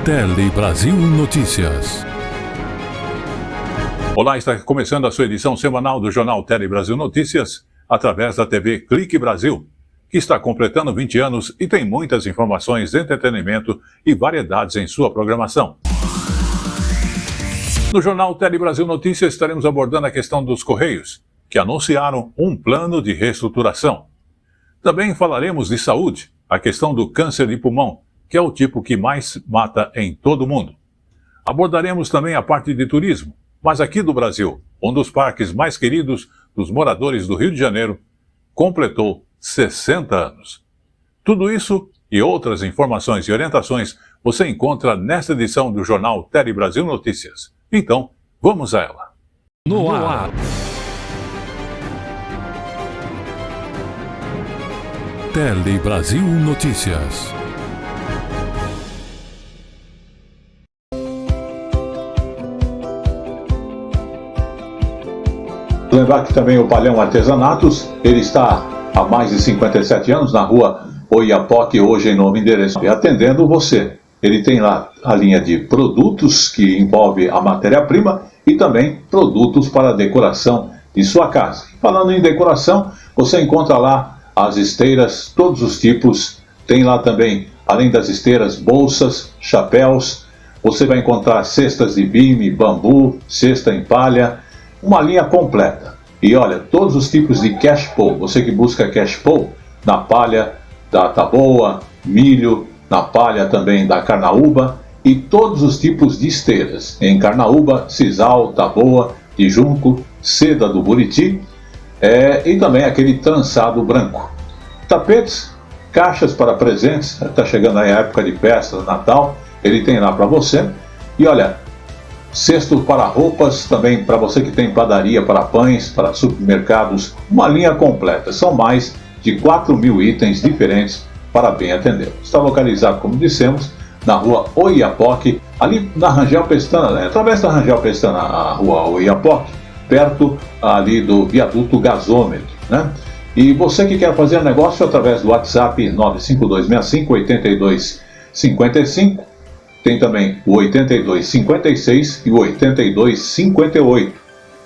Tele Brasil Notícias. Olá, está começando a sua edição semanal do Jornal Tele Brasil Notícias, através da TV Clique Brasil, que está completando 20 anos e tem muitas informações, entretenimento e variedades em sua programação. No Jornal Tele Brasil Notícias estaremos abordando a questão dos Correios, que anunciaram um plano de reestruturação. Também falaremos de saúde, a questão do câncer de pulmão, que é o tipo que mais mata em todo o mundo. Abordaremos também a parte de turismo, mas aqui do Brasil, um dos parques mais queridos dos moradores do Rio de Janeiro, completou 60 anos. Tudo isso e outras informações e orientações você encontra nesta edição do Jornal Tele Brasil Notícias. Então, vamos a ela. No ar. Tele Brasil Notícias. Lembrar que também o Palhão Artesanatos, ele está há mais de 57 anos na rua Oiapoque, hoje em novo endereço, atendendo você. Ele tem lá a linha de produtos que envolve a matéria-prima e também produtos para a decoração de sua casa. Falando em decoração, você encontra lá as esteiras, todos os tipos. Tem lá também, além das esteiras, bolsas, chapéus. Você vai encontrar cestas de bime, bambu, cesta em palha, uma linha completa. E olha, todos os tipos de cash pole, você que busca cash pole, na palha da taboa, milho, na palha também da carnaúba e todos os tipos de esteiras, em carnaúba, sisal, taboa, de junco, seda do buriti e também aquele trançado branco. Tapetes, caixas para presentes, está chegando aí a época de festa, Natal, ele tem lá para você. E olha, cesto para roupas, também para você que tem padaria, para pães, para supermercados, uma linha completa. São mais de 4.000 itens diferentes para bem atender. Está localizado, como dissemos, na rua Oiapoque, ali na Rangel Pestana, né? Através da Rangel Pestana, a rua Oiapoque, perto ali do viaduto gasômetro, né? E você que quer fazer negócio através do WhatsApp 95265-8255, tem também o 8256 e o 8258.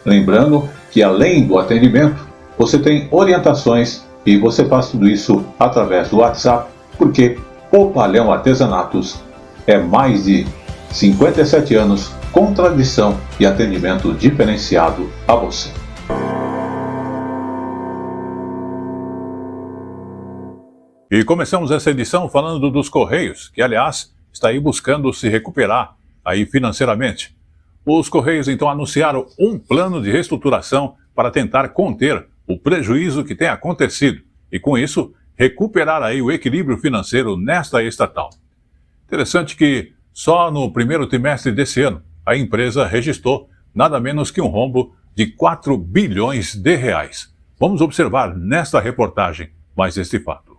Lembrando que além do atendimento, você tem orientações e você faz tudo isso através do WhatsApp, porque o Palhão Artesanatos é mais de 57 anos com tradição e atendimento diferenciado a você. E começamos essa edição falando dos Correios, que aliás está aí buscando se recuperar aí financeiramente. Os Correios então anunciaram um plano de reestruturação para tentar conter o prejuízo que tem acontecido e com isso recuperar aí o equilíbrio financeiro nesta estatal. Interessante que só no primeiro trimestre desse ano a empresa registrou nada menos que um rombo de 4 bilhões de reais. Vamos observar nesta reportagem mais este fato.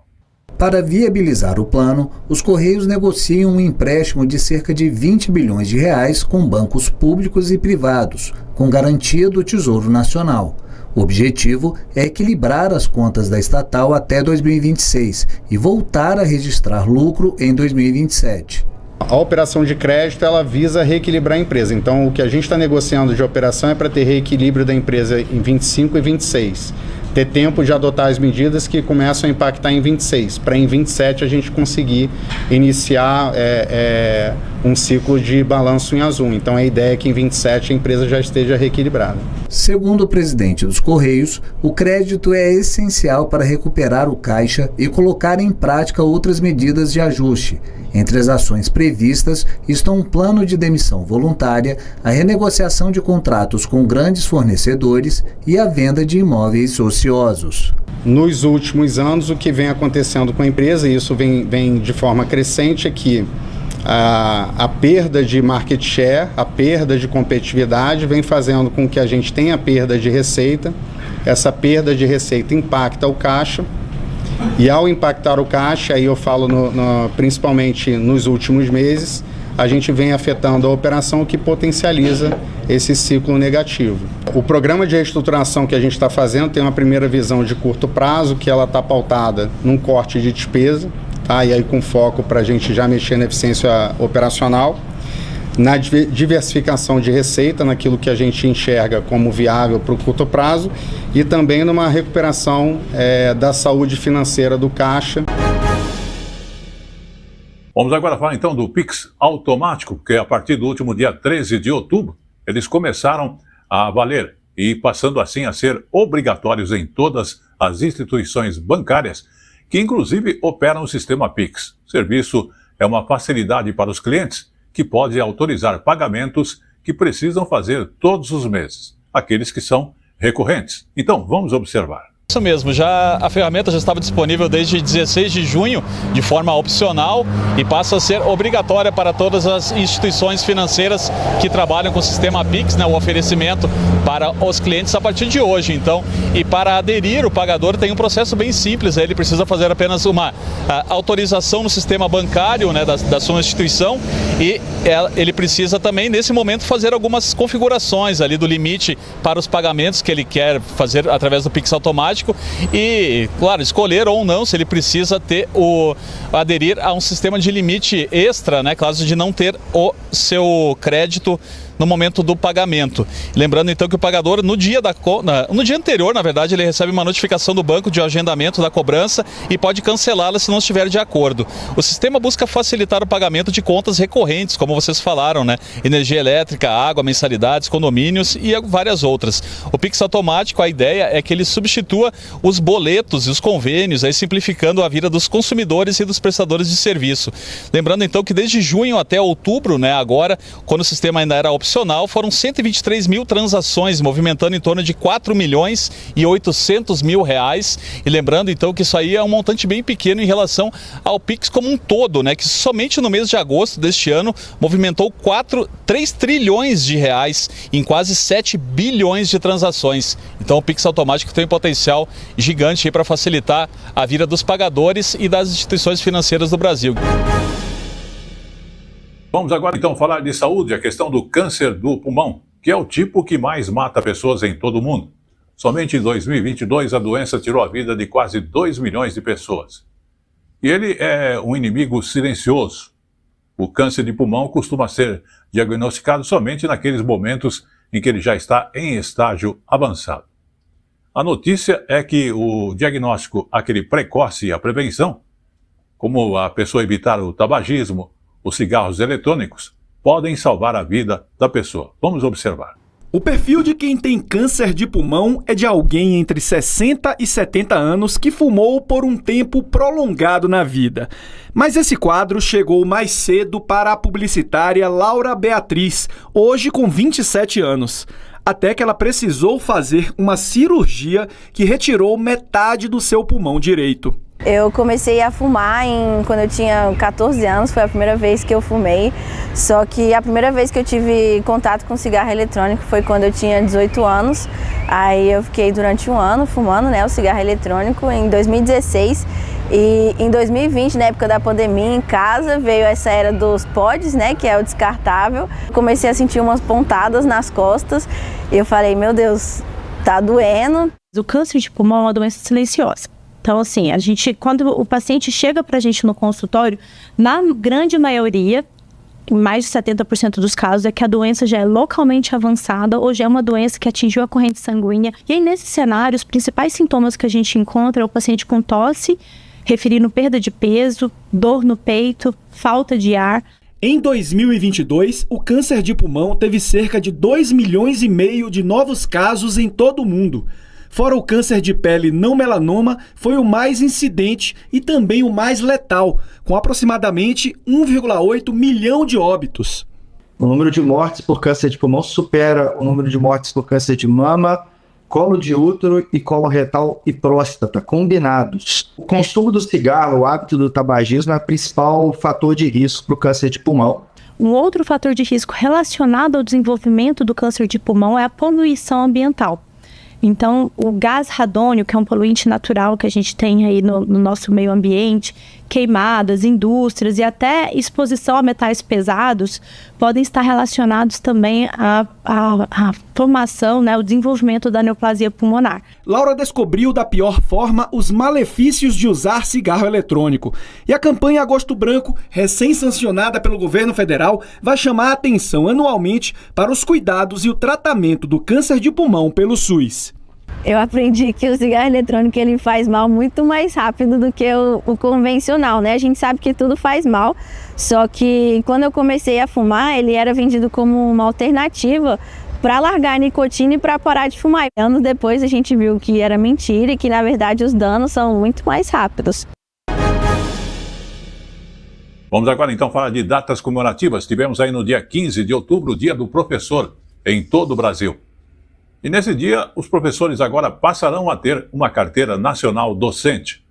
Para viabilizar o plano, os Correios negociam um empréstimo de cerca de 20 bilhões de reais com bancos públicos e privados, com garantia do Tesouro Nacional. O objetivo é equilibrar as contas da estatal até 2026 e voltar a registrar lucro em 2027. A operação de crédito ela visa reequilibrar a empresa. Então, o que a gente está negociando de operação é para ter reequilíbrio da empresa em 25 e 26. Ter tempo de adotar as medidas que começam a impactar em 26, para em 27 a gente conseguir iniciar um ciclo de balanço em azul. Então a ideia é que em 27 a empresa já esteja reequilibrada. Segundo o presidente dos Correios, o crédito é essencial para recuperar o caixa e colocar em prática outras medidas de ajuste. Entre as ações previstas estão um plano de demissão voluntária, a renegociação de contratos com grandes fornecedores e a venda de imóveis ociosos. Nos últimos anos, o que vem acontecendo com a empresa, e isso vem de forma crescente, é que a perda de market share, a perda de competitividade vem fazendo com que a gente tenha perda de receita. Essa perda de receita impacta o caixa. E ao impactar o caixa, aí eu falo principalmente nos últimos meses, a gente vem afetando a operação que potencializa esse ciclo negativo. O programa de reestruturação que a gente está fazendo tem uma primeira visão de curto prazo, que ela está pautada num corte de despesa. tá? E aí com foco para a gente já mexer na eficiência operacional, na diversificação de receita, naquilo que a gente enxerga como viável para o curto prazo e também numa recuperação da saúde financeira do caixa. Vamos agora falar então do Pix automático, porque a partir do último dia 13 de outubro, eles começaram a valer e passando assim a ser obrigatórios em todas as instituições bancárias, que inclusive operam o sistema Pix. O serviço é uma facilidade para os clientes, que pode autorizar pagamentos que precisam fazer todos os meses, aqueles que são recorrentes. Então, vamos observar. Isso mesmo, a ferramenta já estava disponível desde 16 de junho, de forma opcional, e passa a ser obrigatória para todas as instituições financeiras que trabalham com o sistema Pix, né, o oferecimento para os clientes a partir de hoje. Então, e para aderir, o pagador tem um processo bem simples, ele precisa fazer apenas uma autorização no sistema bancário, né, da sua instituição, e ele precisa também, nesse momento, fazer algumas configurações ali do limite para os pagamentos que ele quer fazer através do Pix automático. E, claro, escolher ou não se ele precisa aderir a um sistema de limite extra, né, caso de não ter o seu crédito no momento do pagamento. Lembrando então que o pagador no dia anterior, na verdade, ele recebe uma notificação do banco de agendamento da cobrança e pode cancelá-la se não estiver de acordo. O sistema busca facilitar o pagamento de contas recorrentes, como vocês falaram, né? Energia elétrica, água, mensalidades, condomínios e várias outras. O Pix automático, a ideia é que ele substitua os boletos e os convênios, aí simplificando a vida dos consumidores e dos prestadores de serviço. Lembrando então que desde junho até outubro, né, agora, quando o sistema ainda era opcional, foram 123 mil transações, movimentando em torno de 4 milhões e 800 mil reais. E lembrando então que isso aí é um montante bem pequeno em relação ao Pix como um todo, né, que somente no mês de agosto deste ano movimentou 3 trilhões de reais em quase 7 bilhões de transações. Então o Pix automático tem um potencial gigante para facilitar a vida dos pagadores e das instituições financeiras do Brasil. Vamos agora então falar de saúde, a questão do câncer do pulmão, que é o tipo que mais mata pessoas em todo o mundo. Somente em 2022 a doença tirou a vida de quase 2 milhões de pessoas. E ele é um inimigo silencioso. O câncer de pulmão costuma ser diagnosticado somente naqueles momentos em que ele já está em estágio avançado. A notícia é que o diagnóstico, aquele precoce e a prevenção, como a pessoa evitar o tabagismo, os cigarros eletrônicos, podem salvar a vida da pessoa. Vamos observar. O perfil de quem tem câncer de pulmão é de alguém entre 60 e 70 anos que fumou por um tempo prolongado na vida. Mas esse quadro chegou mais cedo para a publicitária Laura Beatriz, hoje com 27 anos. Até que ela precisou fazer uma cirurgia que retirou metade do seu pulmão direito. Eu comecei a fumar quando eu tinha 14 anos, foi a primeira vez que eu fumei. Só que a primeira vez que eu tive contato com cigarro eletrônico foi quando eu tinha 18 anos. Aí eu fiquei durante um ano fumando, né, o cigarro eletrônico em 2016. E em 2020, na época da pandemia, em casa, veio essa era dos pods, né, que é o descartável. Comecei a sentir umas pontadas nas costas e eu falei, meu Deus, tá doendo. O câncer de pulmão é uma doença silenciosa. Então, assim, quando o paciente chega para a gente no consultório, na grande maioria, em mais de 70% dos casos, é que a doença já é localmente avançada ou já é uma doença que atingiu a corrente sanguínea. E aí, nesse cenário, os principais sintomas que a gente encontra é o paciente com tosse, referindo perda de peso, dor no peito, falta de ar. Em 2022, o câncer de pulmão teve cerca de 2,5 milhões de novos casos em todo o mundo. Fora o câncer de pele não melanoma, foi o mais incidente e também o mais letal, com aproximadamente 1,8 milhão de óbitos. O número de mortes por câncer de pulmão supera o número de mortes por câncer de mama, colo de útero e colo retal e próstata, combinados. O consumo do cigarro, o hábito do tabagismo é o principal fator de risco para o câncer de pulmão. Um outro fator de risco relacionado ao desenvolvimento do câncer de pulmão é a poluição ambiental. Então, o gás radônio, que é um poluente natural que a gente tem aí no nosso meio ambiente, queimadas, indústrias e até exposição a metais pesados, podem estar relacionados também à formação, né, o desenvolvimento da neoplasia pulmonar. Laura descobriu da pior forma os malefícios de usar cigarro eletrônico. E a campanha Agosto Branco, recém-sancionada pelo governo federal, vai chamar a atenção anualmente para os cuidados e o tratamento do câncer de pulmão pelo SUS. Eu aprendi que o cigarro eletrônico ele faz mal muito mais rápido do que o convencional, né? A gente sabe que tudo faz mal, só que quando eu comecei a fumar, ele era vendido como uma alternativa para largar a nicotina e para parar de fumar. Anos depois a gente viu que era mentira e que na verdade os danos são muito mais rápidos. Vamos agora então falar de datas comemorativas. Tivemos aí no dia 15 de outubro o Dia do Professor em todo o Brasil. E nesse dia, os professores agora passarão a ter uma carteira nacional docente.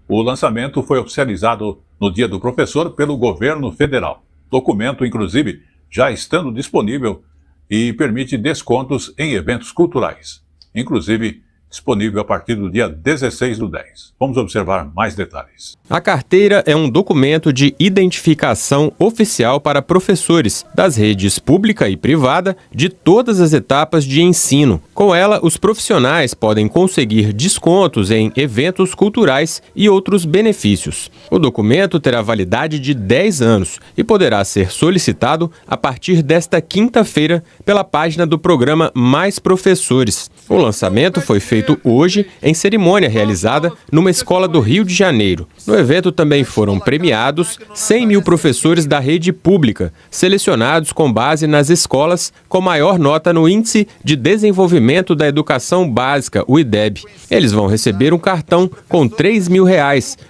O lançamento foi oficializado no Dia do Professor pelo governo federal. Documento, inclusive, já estando disponível e permite descontos em eventos culturais. Inclusive, disponível a partir do dia 16/10. Vamos observar mais detalhes. A carteira é um documento de identificação oficial para professores das redes pública e privada de todas as etapas de ensino. Com ela, os profissionais podem conseguir descontos em eventos culturais e outros benefícios. O documento terá validade de 10 anos e poderá ser solicitado a partir desta quinta-feira pela página do programa Mais Professores. O lançamento foi feito hoje em cerimônia realizada numa escola do Rio de Janeiro. No evento também foram premiados 100 mil professores da rede pública, selecionados com base nas escolas com maior nota no Índice de Desenvolvimento da Educação Básica, o IDEB. Eles vão receber um cartão com R$3 mil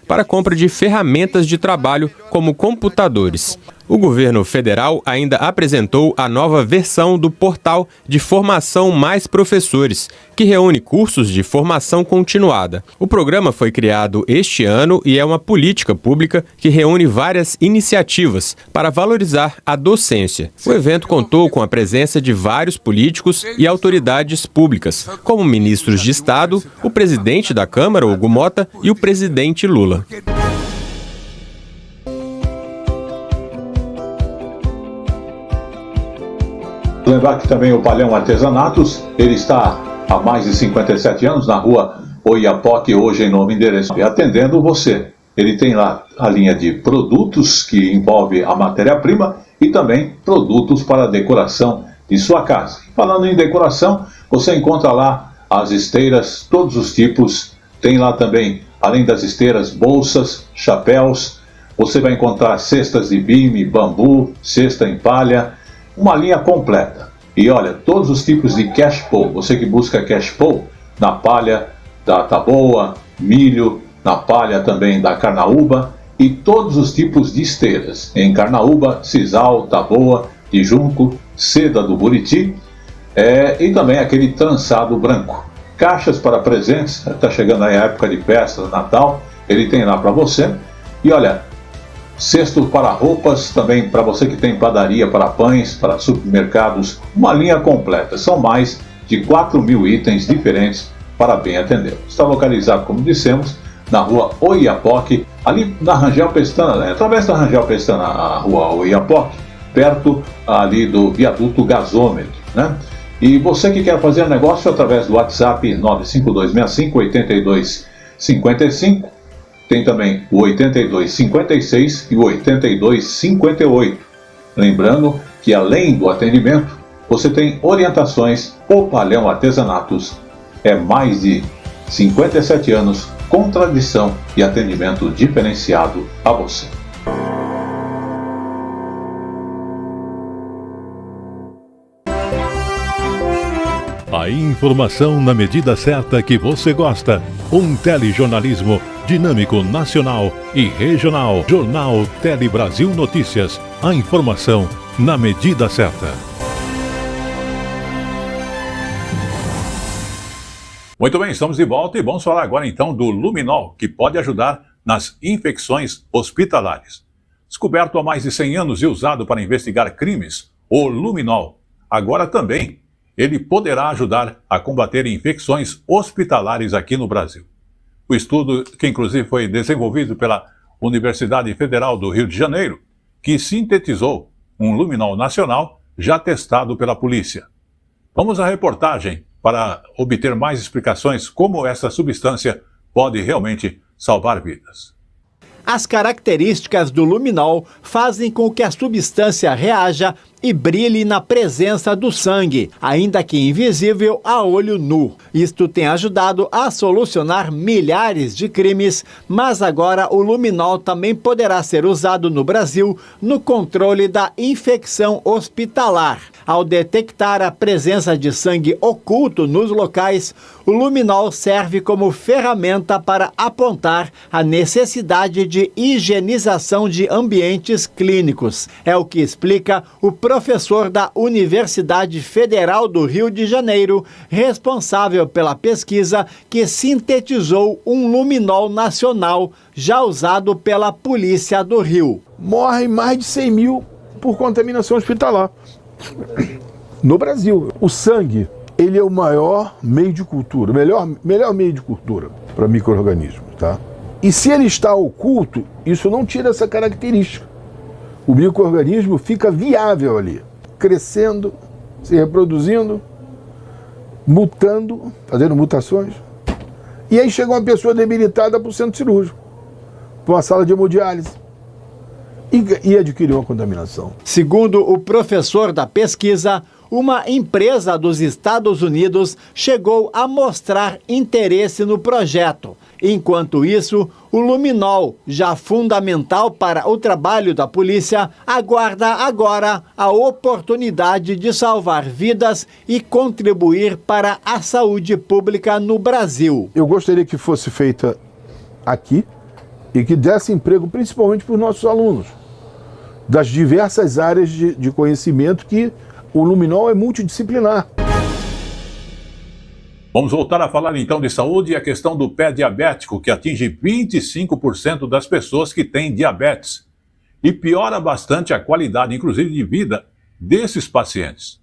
para compra de ferramentas de trabalho como computadores. O governo federal ainda apresentou a nova versão do portal de formação Mais Professores, que reúne cursos de formação continuada. O programa foi criado este ano e é uma política pública que reúne várias iniciativas para valorizar a docência. O evento contou com a presença de vários políticos e autoridades públicas, como ministros de Estado, o presidente da Câmara, Hugo Mota, e o presidente Lula. Lembrar que também o Palhão Artesanatos, ele está há mais de 57 anos na rua Oiapoque, hoje em novo endereço, atendendo você. Ele tem lá a linha de produtos que envolve a matéria-prima e também produtos para a decoração de sua casa. Falando em decoração, você encontra lá as esteiras, todos os tipos. Tem lá também, além das esteiras, bolsas, chapéus. Você vai encontrar cestas de bime, bambu, cesta em palha, uma linha completa. E olha, todos os tipos de cash pool. Você que busca cash pool na palha da taboa, milho, na palha também da carnaúba e todos os tipos de esteiras. Em carnaúba, sisal, taboa, de junco, seda do buriti e também aquele trançado branco. Caixas para presentes, está chegando aí a época de festa, Natal, ele tem lá para você. E olha, cesto para roupas, também para você que tem padaria, para pães, para supermercados, uma linha completa. São mais de 4 mil itens diferentes para bem atender. Está localizado, como dissemos, na rua Oiapoque, ali na Rangel Pestana, através da Rangel Pestana, a rua Oiapoque, perto ali do viaduto gasômetro, né? E você que quer fazer negócio através do WhatsApp 95265-8255, tem também o 8256 e o 8258. Lembrando que além do atendimento, você tem orientações. O Palhão Artesanatos é mais de 57 anos com tradição e atendimento diferenciado a você. A informação na medida certa que você gosta. Um telejornalismo dinâmico, nacional e regional. Jornal Tele Brasil Notícias. A informação na medida certa. Muito bem, estamos de volta e vamos falar agora então do Luminol, que pode ajudar nas infecções hospitalares. Descoberto há mais de 100 anos e usado para investigar crimes, o Luminol agora também ele poderá ajudar a combater infecções hospitalares aqui no Brasil. O estudo, que inclusive foi desenvolvido pela Universidade Federal do Rio de Janeiro, que sintetizou um luminol nacional já testado pela polícia. Vamos à reportagem para obter mais explicações como essa substância pode realmente salvar vidas. As características do luminol fazem com que a substância reaja e brilhe na presença do sangue, ainda que invisível a olho nu. Isto tem ajudado a solucionar milhares de crimes, mas agora o luminol também poderá ser usado no Brasil no controle da infecção hospitalar. Ao detectar a presença de sangue oculto nos locais, o luminol serve como ferramenta para apontar a necessidade de higienização de ambientes clínicos. É o que explica o professor da Universidade Federal do Rio de Janeiro, responsável pela pesquisa que sintetizou um luminol nacional já usado pela Polícia do Rio. Morrem mais de 100 mil por contaminação hospitalar no Brasil. O sangue, ele é o maior meio de cultura, melhor meio de cultura para micro-organismos, tá? E se ele está oculto, isso não tira essa característica. O micro-organismo fica viável ali, crescendo, se reproduzindo, mutando, fazendo mutações. E aí chega uma pessoa debilitada para o centro cirúrgico, para uma sala de hemodiálise, e adquiriu uma contaminação. Segundo o professor da pesquisa, uma empresa dos Estados Unidos chegou a mostrar interesse no projeto. Enquanto isso, o luminol, já fundamental para o trabalho da polícia, aguarda agora a oportunidade de salvar vidas e contribuir para a saúde pública no Brasil. Eu gostaria que fosse feita aqui e que desse emprego principalmente para os nossos alunos, das diversas áreas de conhecimento, que o luminol é multidisciplinar. Vamos voltar a falar então de saúde e a questão do pé diabético, que atinge 25% das pessoas que têm diabetes e piora bastante a qualidade, inclusive, de vida desses pacientes.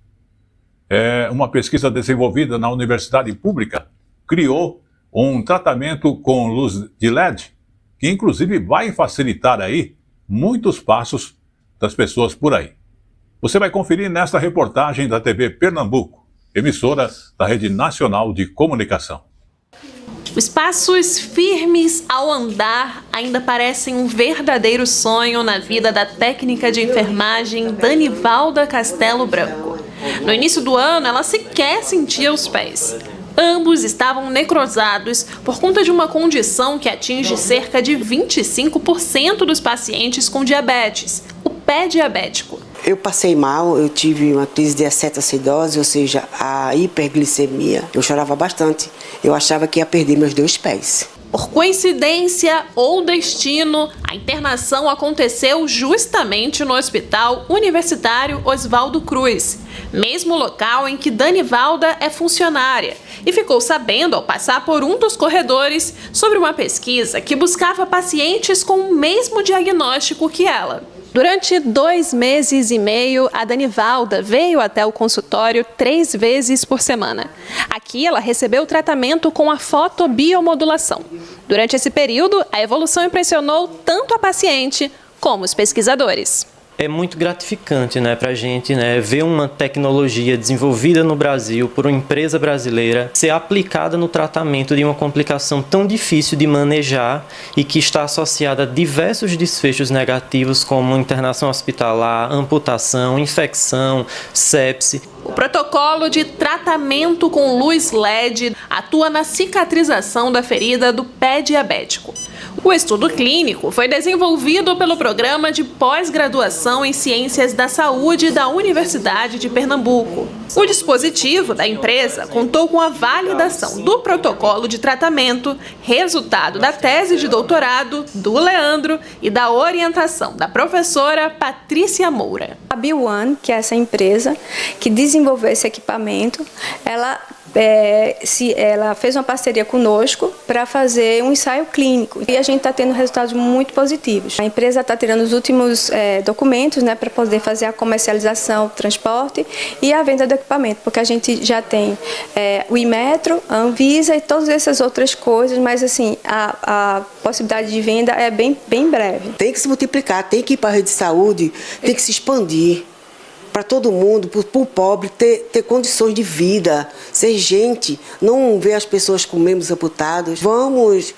Uma pesquisa desenvolvida na Universidade Pública criou um tratamento com luz de LED, que inclusive vai facilitar aí muitos passos das pessoas por aí. Você vai conferir nesta reportagem da TV Pernambuco, emissora da Rede Nacional de Comunicação. Os passos firmes ao andar ainda parecem um verdadeiro sonho na vida da técnica de enfermagem Danivalda Castelo Branco. No início do ano, ela sequer sentia os pés. Ambos estavam necrosados por conta de uma condição que atinge cerca de 25% dos pacientes com diabetes, o pé diabético. Eu passei mal, eu tive uma crise de acetoacidose, ou seja, a hiperglicemia. Eu chorava bastante, eu achava que ia perder meus 2 pés. Por coincidência ou destino, a internação aconteceu justamente no Hospital Universitário Oswaldo Cruz, mesmo local em que Danivalda é funcionária, e ficou sabendo ao passar por um dos corredores sobre uma pesquisa que buscava pacientes com o mesmo diagnóstico que ela. Durante 2 meses e meio, a Danivalda veio até o consultório 3 vezes por semana. Aqui ela recebeu tratamento com a fotobiomodulação. Durante esse período, a evolução impressionou tanto a paciente como os pesquisadores. É muito gratificante, para a gente, ver uma tecnologia desenvolvida no Brasil por uma empresa brasileira ser aplicada no tratamento de uma complicação tão difícil de manejar e que está associada a diversos desfechos negativos, como internação hospitalar, amputação, infecção, sepse. O protocolo de tratamento com luz LED atua na cicatrização da ferida do pé diabético. O estudo clínico foi desenvolvido pelo Programa de Pós-Graduação em Ciências da Saúde da Universidade de Pernambuco. O dispositivo da empresa contou com a validação do protocolo de tratamento, resultado da tese de doutorado do Leandro e da orientação da professora Patrícia Moura. A B1, que é essa empresa que desenvolveu esse equipamento, ela ela fez uma parceria conosco para fazer um ensaio clínico. E a gente está tendo resultados muito positivos. A empresa está tirando os últimos documentos, né, para poder fazer a comercialização, o transporte e a venda do equipamento, porque a gente já tem o Inmetro, a Anvisa e todas essas outras coisas, mas assim, a possibilidade de venda é bem breve. Tem que se multiplicar, tem que ir para a rede de saúde, tem que se expandir para todo mundo, para o pobre ter condições de vida, ser gente, não ver as pessoas com membros amputados. Vamos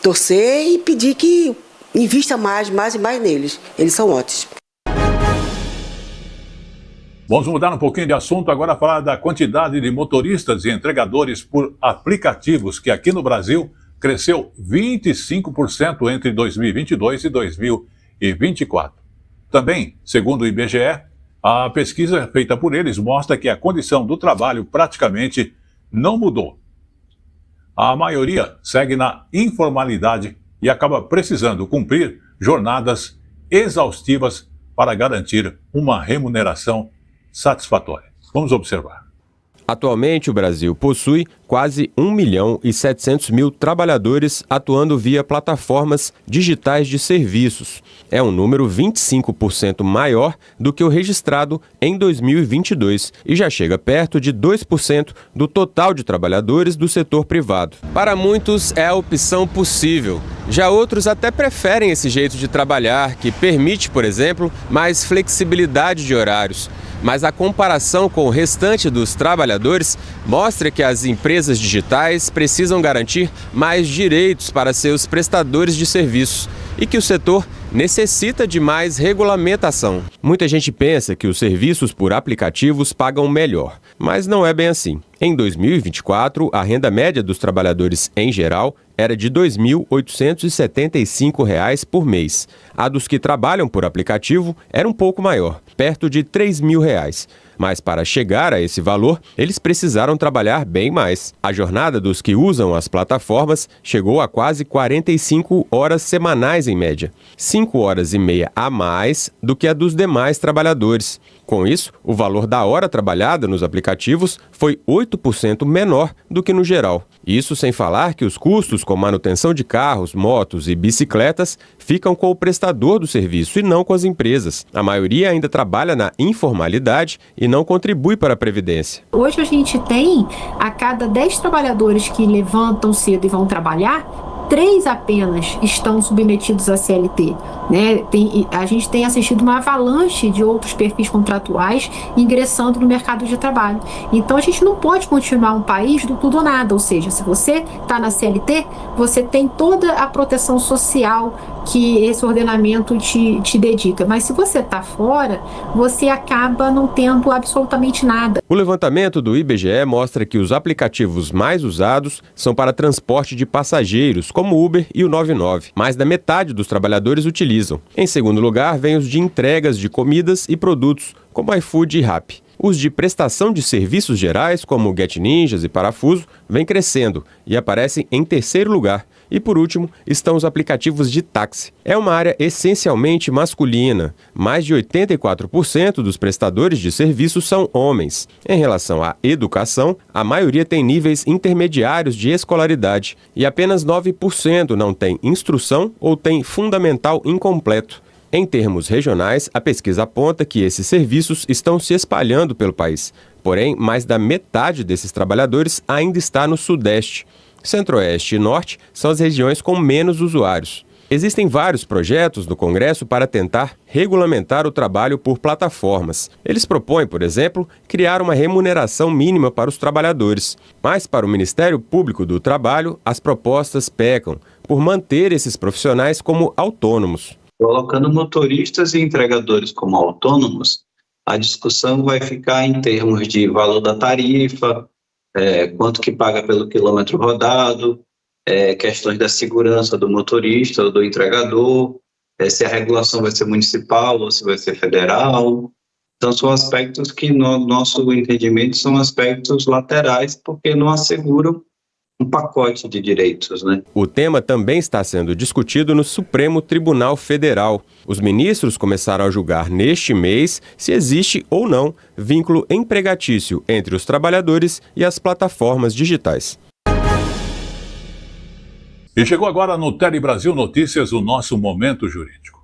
torcer e pedir que invista mais e mais neles. Eles são ótimos. Vamos mudar um pouquinho de assunto, agora falar da quantidade de motoristas e entregadores por aplicativos, que aqui no Brasil cresceu 25% entre 2022 e 2024. Também, segundo o IBGE, a pesquisa feita por eles mostra que a condição do trabalho praticamente não mudou. A maioria segue na informalidade e acaba precisando cumprir jornadas exaustivas para garantir uma remuneração satisfatória. Vamos observar. Atualmente, o Brasil possui quase 1.700.000 trabalhadores atuando via plataformas digitais de serviços. É um número 25% maior do que o registrado em 2022 e já chega perto de 2% do total de trabalhadores do setor privado. Para muitos, é a opção possível. Já outros até preferem esse jeito de trabalhar, que permite, por exemplo, mais flexibilidade de horários. Mas a comparação com o restante dos trabalhadores mostra que as empresas digitais precisam garantir mais direitos para seus prestadores de serviços e que o setor necessita de mais regulamentação. Muita gente pensa que os serviços por aplicativos pagam melhor, mas não é bem assim. Em 2024, a renda média dos trabalhadores em geral era de R$ 2.875 por mês. A dos que trabalham por aplicativo era um pouco maior, perto de R$ 3.000. Mas para chegar a esse valor, eles precisaram trabalhar bem mais. A jornada dos que usam as plataformas chegou a quase 45 horas semanais em média, 5 horas e meia a mais do que a dos demais trabalhadores. Com isso, o valor da hora trabalhada nos aplicativos foi 8% menor do que no geral. Isso sem falar que os custos com manutenção de carros, motos e bicicletas ficam com o prestador do serviço e não com as empresas. A maioria ainda trabalha na informalidade e não contribui para a Previdência. Hoje a gente tem, a cada 10 trabalhadores que levantam cedo e vão trabalhar, 3 apenas estão submetidos à CLT, né? A gente tem assistido uma avalanche de outros perfis contratuais ingressando no mercado de trabalho. Então a gente não pode continuar um país do tudo ou nada, ou seja, se você está na CLT, você tem toda a proteção social que esse ordenamento te dedica, mas se você está fora, você acaba não tendo absolutamente nada. O levantamento do IBGE mostra que os aplicativos mais usados são para transporte de passageiros, como o Uber e o 99. Mais da metade dos trabalhadores utilizam. Em segundo lugar, vem os de entregas de comidas e produtos, como iFood e Rappi. Os de prestação de serviços gerais, como Get Ninjas e Parafuso, vêm crescendo e aparecem em terceiro lugar. E por último, estão os aplicativos de táxi. É uma área essencialmente masculina. Mais de 84% dos prestadores de serviços são homens. Em relação à educação, a maioria tem níveis intermediários de escolaridade e apenas 9% não tem instrução ou tem fundamental incompleto. Em termos regionais, a pesquisa aponta que esses serviços estão se espalhando pelo país. Porém, mais da metade desses trabalhadores ainda está no Sudeste. Centro-Oeste e Norte são as regiões com menos usuários. Existem vários projetos no Congresso para tentar regulamentar o trabalho por plataformas. Eles propõem, por exemplo, criar uma remuneração mínima para os trabalhadores. Mas para o Ministério Público do Trabalho, as propostas pecam por manter esses profissionais como autônomos. Colocando motoristas e entregadores como autônomos, a discussão vai ficar em termos de valor da tarifa, quanto que paga pelo quilômetro rodado, questões da segurança do motorista ou do entregador, se a regulação vai ser municipal ou se vai ser federal. Então, são aspectos que, no nosso entendimento, são aspectos laterais, porque não asseguram pacote de direitos, né? O tema também está sendo discutido no Supremo Tribunal Federal. Os ministros começaram a julgar neste mês se existe ou não vínculo empregatício entre os trabalhadores e as plataformas digitais. E chegou agora no Tele Brasil Notícias o nosso Momento Jurídico.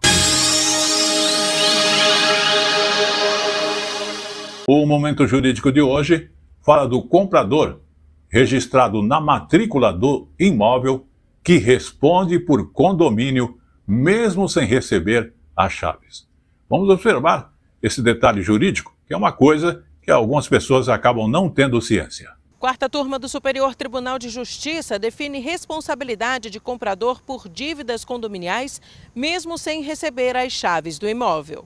O Momento Jurídico de hoje fala do comprador registrado na matrícula do imóvel que responde por condomínio mesmo sem receber as chaves. Vamos observar esse detalhe jurídico, que é uma coisa que algumas pessoas acabam não tendo ciência. Quarta turma do Superior Tribunal de Justiça define responsabilidade de comprador por dívidas condominiais, mesmo sem receber as chaves do imóvel.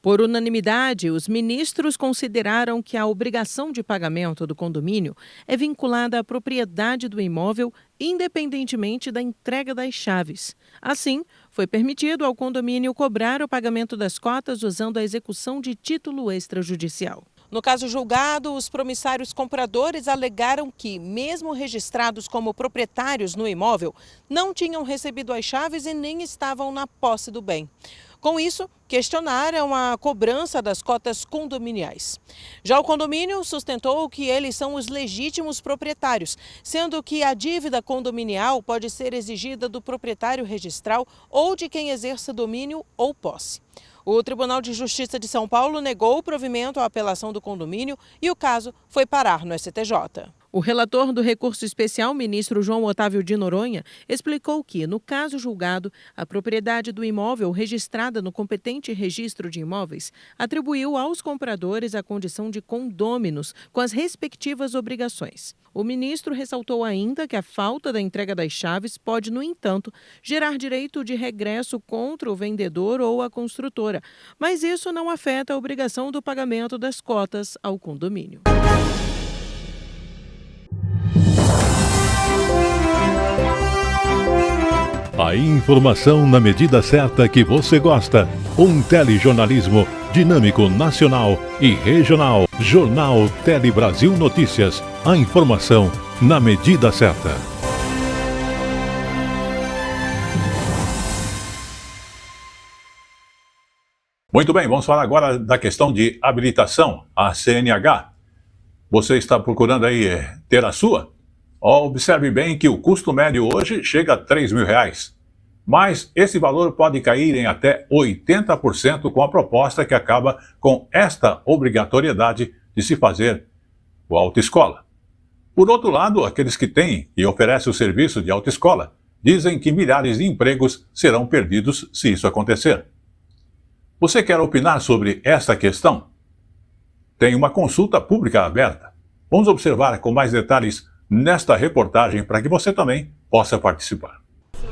Por unanimidade, os ministros consideraram que a obrigação de pagamento do condomínio é vinculada à propriedade do imóvel, independentemente da entrega das chaves. Assim, foi permitido ao condomínio cobrar o pagamento das cotas usando a execução de título extrajudicial. No caso julgado, os promissários compradores alegaram que, mesmo registrados como proprietários no imóvel, não tinham recebido as chaves e nem estavam na posse do bem. Com isso, questionaram a cobrança das cotas condominiais. Já o condomínio sustentou que eles são os legítimos proprietários, sendo que a dívida condominial pode ser exigida do proprietário registral ou de quem exerça domínio ou posse. O Tribunal de Justiça de São Paulo negou o provimento à apelação do condomínio e o caso foi parar no STJ. O relator do recurso especial, ministro João Otávio de Noronha, explicou que, no caso julgado, a propriedade do imóvel registrada no competente registro de imóveis atribuiu aos compradores a condição de condôminos com as respectivas obrigações. O ministro ressaltou ainda que a falta da entrega das chaves pode, no entanto, gerar direito de regresso contra o vendedor ou a construtora, mas isso não afeta a obrigação do pagamento das cotas ao condomínio. A informação na medida certa que você gosta. Um telejornalismo dinâmico, nacional e regional. Jornal Tele Brasil Notícias. A informação na medida certa. Muito bem, vamos falar agora da questão de habilitação à CNH. Você está procurando aí ter a sua? Observe bem que o custo médio hoje chega a R$3.000, mas esse valor pode cair em até 80% com a proposta que acaba com esta obrigatoriedade de se fazer a autoescola. Por outro lado, aqueles que têm e oferecem o serviço de autoescola dizem que milhares de empregos serão perdidos se isso acontecer. Você quer opinar sobre esta questão? Tem uma consulta pública aberta. Vamos observar com mais detalhes nesta reportagem para que você também possa participar.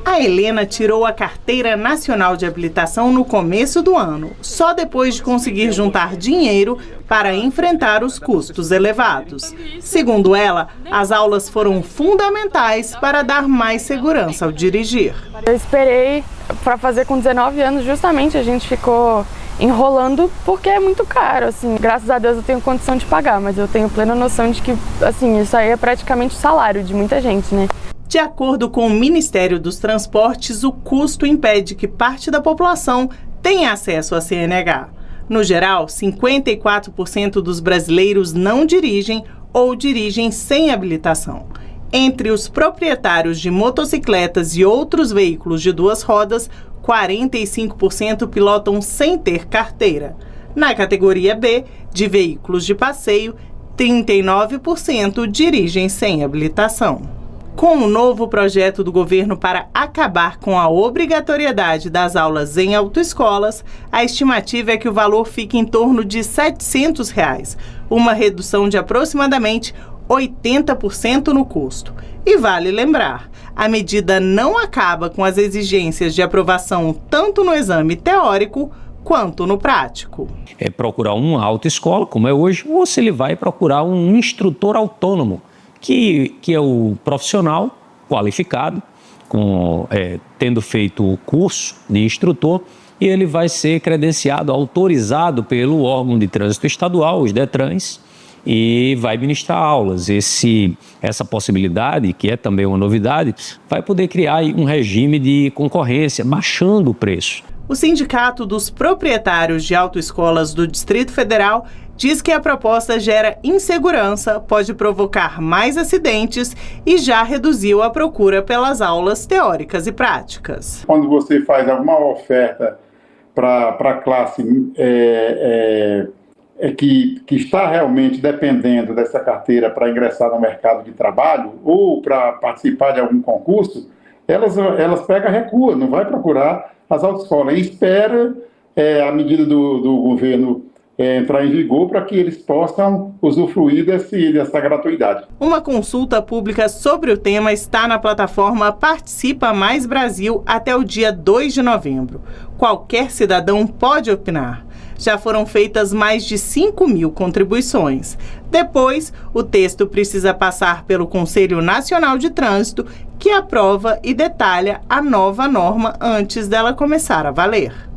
A Helena tirou a Carteira Nacional de Habilitação no começo do ano, só depois de conseguir juntar dinheiro para enfrentar os custos elevados. Segundo ela, as aulas foram fundamentais para dar mais segurança ao dirigir. Eu esperei para fazer com 19 anos, justamente a gente ficou enrolando porque é muito caro, assim. Graças a Deus eu tenho condição de pagar, mas eu tenho plena noção de que, assim, isso aí é praticamente o salário de muita gente, né? De acordo com o Ministério dos Transportes, o custo impede que parte da população tenha acesso à CNH. No geral, 54% dos brasileiros não dirigem ou dirigem sem habilitação. Entre os proprietários de motocicletas e outros veículos de duas rodas, 45% pilotam sem ter carteira. Na categoria B, de veículos de passeio, 39% dirigem sem habilitação. Com o novo projeto do governo para acabar com a obrigatoriedade das aulas em autoescolas, a estimativa é que o valor fique em torno de R$ 700, uma redução de aproximadamente 80% no custo. E vale lembrar, a medida não acaba com as exigências de aprovação tanto no exame teórico quanto no prático. É procurar uma autoescola, como é hoje, ou se ele vai procurar um instrutor autônomo, que é o profissional qualificado, tendo feito o curso de instrutor, e ele vai ser credenciado, autorizado pelo órgão de trânsito estadual, os DETRANs, e vai ministrar aulas. Essa possibilidade, que é também uma novidade, vai poder criar um regime de concorrência, baixando o preço. O Sindicato dos Proprietários de Autoescolas do Distrito Federal diz que a proposta gera insegurança, pode provocar mais acidentes e já reduziu a procura pelas aulas teóricas e práticas. Quando você faz alguma oferta para a classe que está realmente dependendo dessa carteira para ingressar no mercado de trabalho ou para participar de algum concurso, elas pegam recua, não vai procurar as autoescolas e espera a medida do governo entrar em vigor para que eles possam usufruir dessa gratuidade. Uma consulta pública sobre o tema está na plataforma Participa Mais Brasil até o dia 2 de novembro. Qualquer cidadão pode opinar. Já foram feitas mais de 5.000 contribuições. Depois, o texto precisa passar pelo Conselho Nacional de Trânsito, que aprova e detalha a nova norma antes dela começar a valer.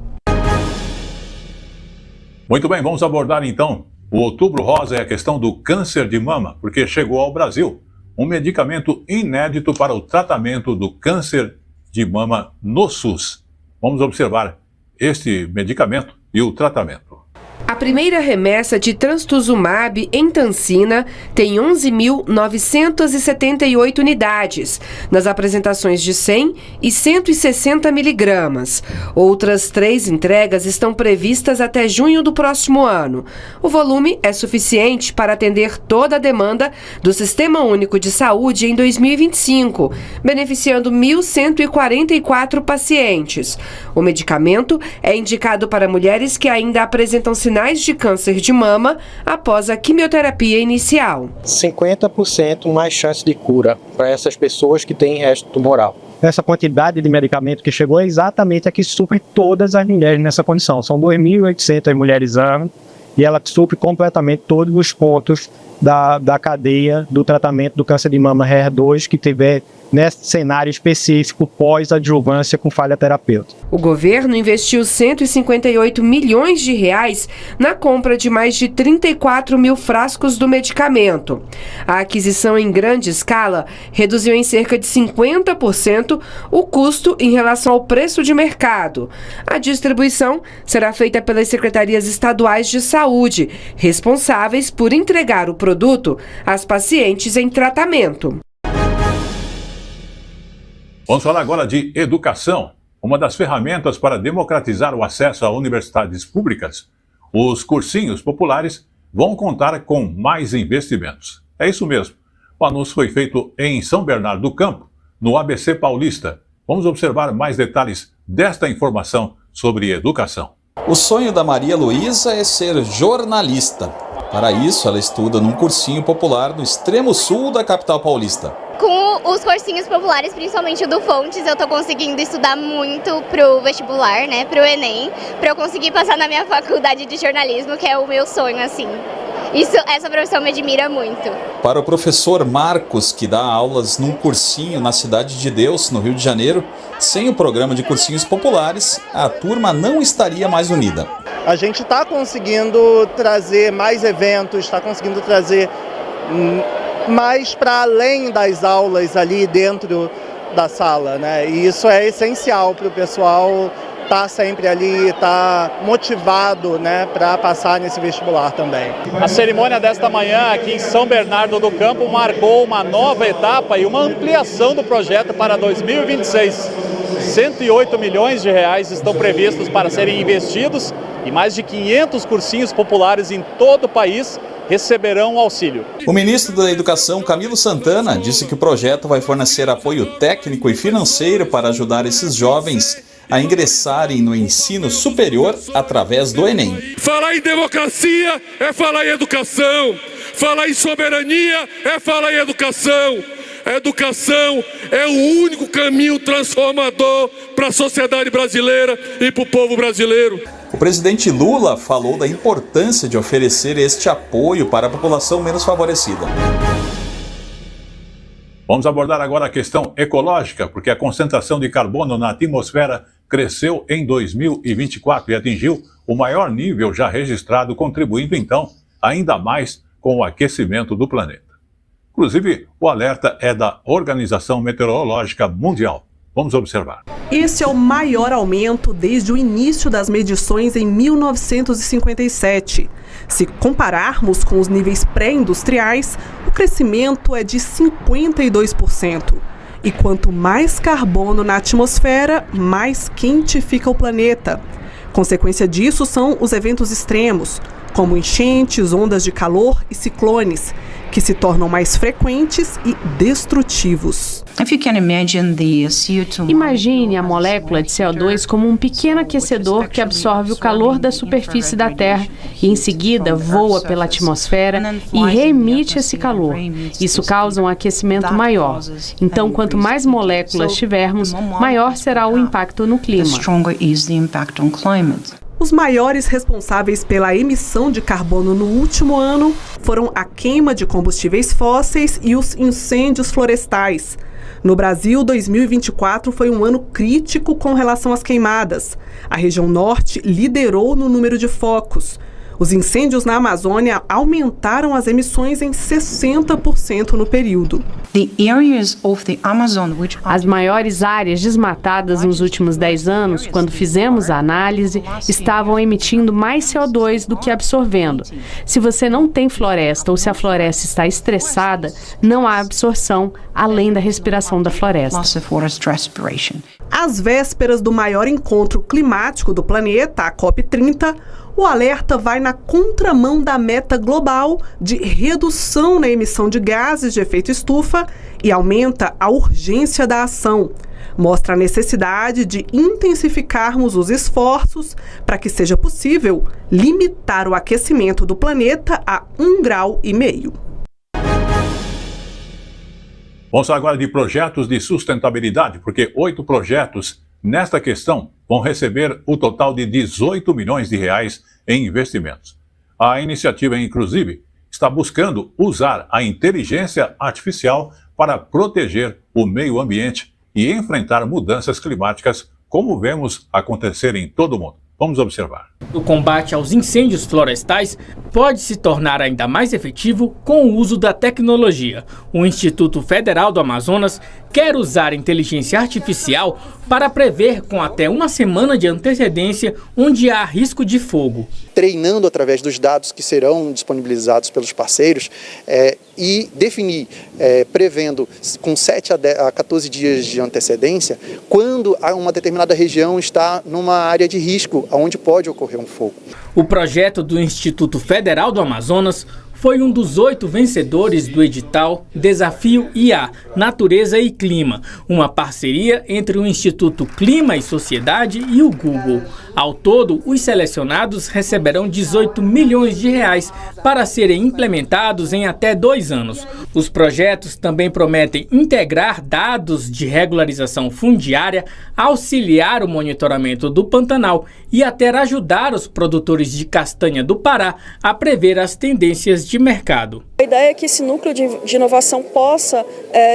Muito bem, vamos abordar então o Outubro Rosa e a questão do câncer de mama, porque chegou ao Brasil um medicamento inédito para o tratamento do câncer de mama no SUS. Vamos observar este medicamento e o tratamento. A primeira remessa de trastuzumab entancina tem 11.978 unidades, nas apresentações de 100 e 160 miligramas. Outras 3 entregas estão previstas até junho do próximo ano. O volume é suficiente para atender toda a demanda do Sistema Único de Saúde em 2025, beneficiando 1.144 pacientes. O medicamento é indicado para mulheres que ainda apresentam sinais de câncer de mama após a quimioterapia inicial. 50% mais chance de cura para essas pessoas que têm resto tumoral. Essa quantidade de medicamento que chegou é exatamente a que supre todas as mulheres nessa condição. São 2.800 mulheres ano e ela supre completamente todos os pontos da cadeia do tratamento do câncer de mama HER2 que tiver nesse cenário específico pós-adjuvância com falha terapêutica. O governo investiu 158 milhões de reais na compra de mais de 34 mil frascos do medicamento. A aquisição em grande escala reduziu em cerca de 50% o custo em relação ao preço de mercado. A distribuição será feita pelas secretarias estaduais de saúde, responsáveis por entregar o produto às pacientes em tratamento. Vamos falar agora de educação, uma das ferramentas para democratizar o acesso a universidades públicas. Os cursinhos populares vão contar com mais investimentos. É isso mesmo. O anúncio foi feito em São Bernardo do Campo, no ABC Paulista. Vamos observar mais detalhes desta informação sobre educação. O sonho da Maria Luísa é ser jornalista. Para isso, ela estuda num cursinho popular no extremo sul da capital paulista. Com os cursinhos populares, principalmente o do Fontes, eu tô conseguindo estudar muito pro vestibular, né, pro Enem, para eu conseguir passar na minha faculdade de jornalismo, que é o meu sonho, assim. Essa profissão me admira muito. Para o professor Marcos, que dá aulas num cursinho na Cidade de Deus, no Rio de Janeiro, sem o programa de cursinhos populares, a turma não estaria mais unida. A gente está conseguindo trazer mais eventos, está conseguindo trazer mais para além das aulas ali dentro da sala, né? E isso é essencial para o pessoal estar sempre ali, estar motivado, né, para passar nesse vestibular também. A cerimônia desta manhã aqui em São Bernardo do Campo marcou uma nova etapa e uma ampliação do projeto para 2026. 108 milhões de reais estão previstos para serem investidos e mais de 500 cursinhos populares em todo o país receberão o auxílio. O ministro da Educação, Camilo Santana, disse que o projeto vai fornecer apoio técnico e financeiro para ajudar esses jovens a ingressarem no ensino superior através do Enem. Falar em democracia é falar em educação. Falar em soberania é falar em educação. A educação é o único caminho transformador para a sociedade brasileira e para o povo brasileiro. O presidente Lula falou da importância de oferecer este apoio para a população menos favorecida. Vamos abordar agora a questão ecológica, porque a concentração de carbono na atmosfera cresceu em 2024 e atingiu o maior nível já registrado, contribuindo então ainda mais com o aquecimento do planeta. Inclusive, o alerta é da Organização Meteorológica Mundial. Vamos observar. Esse é o maior aumento desde o início das medições em 1957. Se compararmos com os níveis pré-industriais, o crescimento é de 52%. E quanto mais carbono na atmosfera, mais quente fica o planeta. Consequência disso são os eventos extremos, como enchentes, ondas de calor e ciclones, que se tornam mais frequentes e destrutivos. Imagine a molécula de CO2 como um pequeno aquecedor que absorve o calor da superfície da Terra e, em seguida, voa pela atmosfera e reemite esse calor. Isso causa um aquecimento maior. Então, quanto mais moléculas tivermos, maior será o impacto no clima. Os maiores responsáveis pela emissão de carbono no último ano foram a queima de combustíveis fósseis e os incêndios florestais. No Brasil, 2024 foi um ano crítico com relação às queimadas. A região norte liderou no número de focos. Os incêndios na Amazônia aumentaram as emissões em 60% no período. As maiores áreas desmatadas nos últimos 10 anos, quando fizemos a análise, estavam emitindo mais CO2 do que absorvendo. Se você não tem floresta ou se a floresta está estressada, não há absorção além da respiração da floresta. Às vésperas do maior encontro climático do planeta, a COP30, o alerta vai na contramão da meta global de redução na emissão de gases de efeito estufa e aumenta a urgência da ação. Mostra a necessidade de intensificarmos os esforços para que seja possível limitar o aquecimento do planeta a 1,5 grau. Vamos falar agora de projetos de sustentabilidade, porque 8 projetos nesta questão vão receber o total de 18 milhões de reais em investimentos. A iniciativa, inclusive, está buscando usar a inteligência artificial para proteger o meio ambiente e enfrentar mudanças climáticas, como vemos acontecer em todo o mundo. Vamos observar. O combate aos incêndios florestais pode se tornar ainda mais efetivo com o uso da tecnologia. O Instituto Federal do Amazonas quer usar inteligência artificial para prever com até uma semana de antecedência onde há risco de fogo. Treinando através dos dados que serão disponibilizados pelos parceiros e definir, prevendo com 7 a 14 dias de antecedência, quando uma determinada região está numa área de risco, onde pode ocorrer um fogo. O projeto do Instituto Federal do Amazonas foi um dos 8 vencedores do edital Desafio IA, Natureza e Clima, uma parceria entre o Instituto Clima e Sociedade e o Google. Ao todo, os selecionados receberão 18 milhões de reais para serem implementados em até 2 anos. Os projetos também prometem integrar dados de regularização fundiária, auxiliar o monitoramento do Pantanal e até ajudar os produtores de castanha do Pará a prever as tendências de mercado. A ideia é que esse núcleo de inovação possa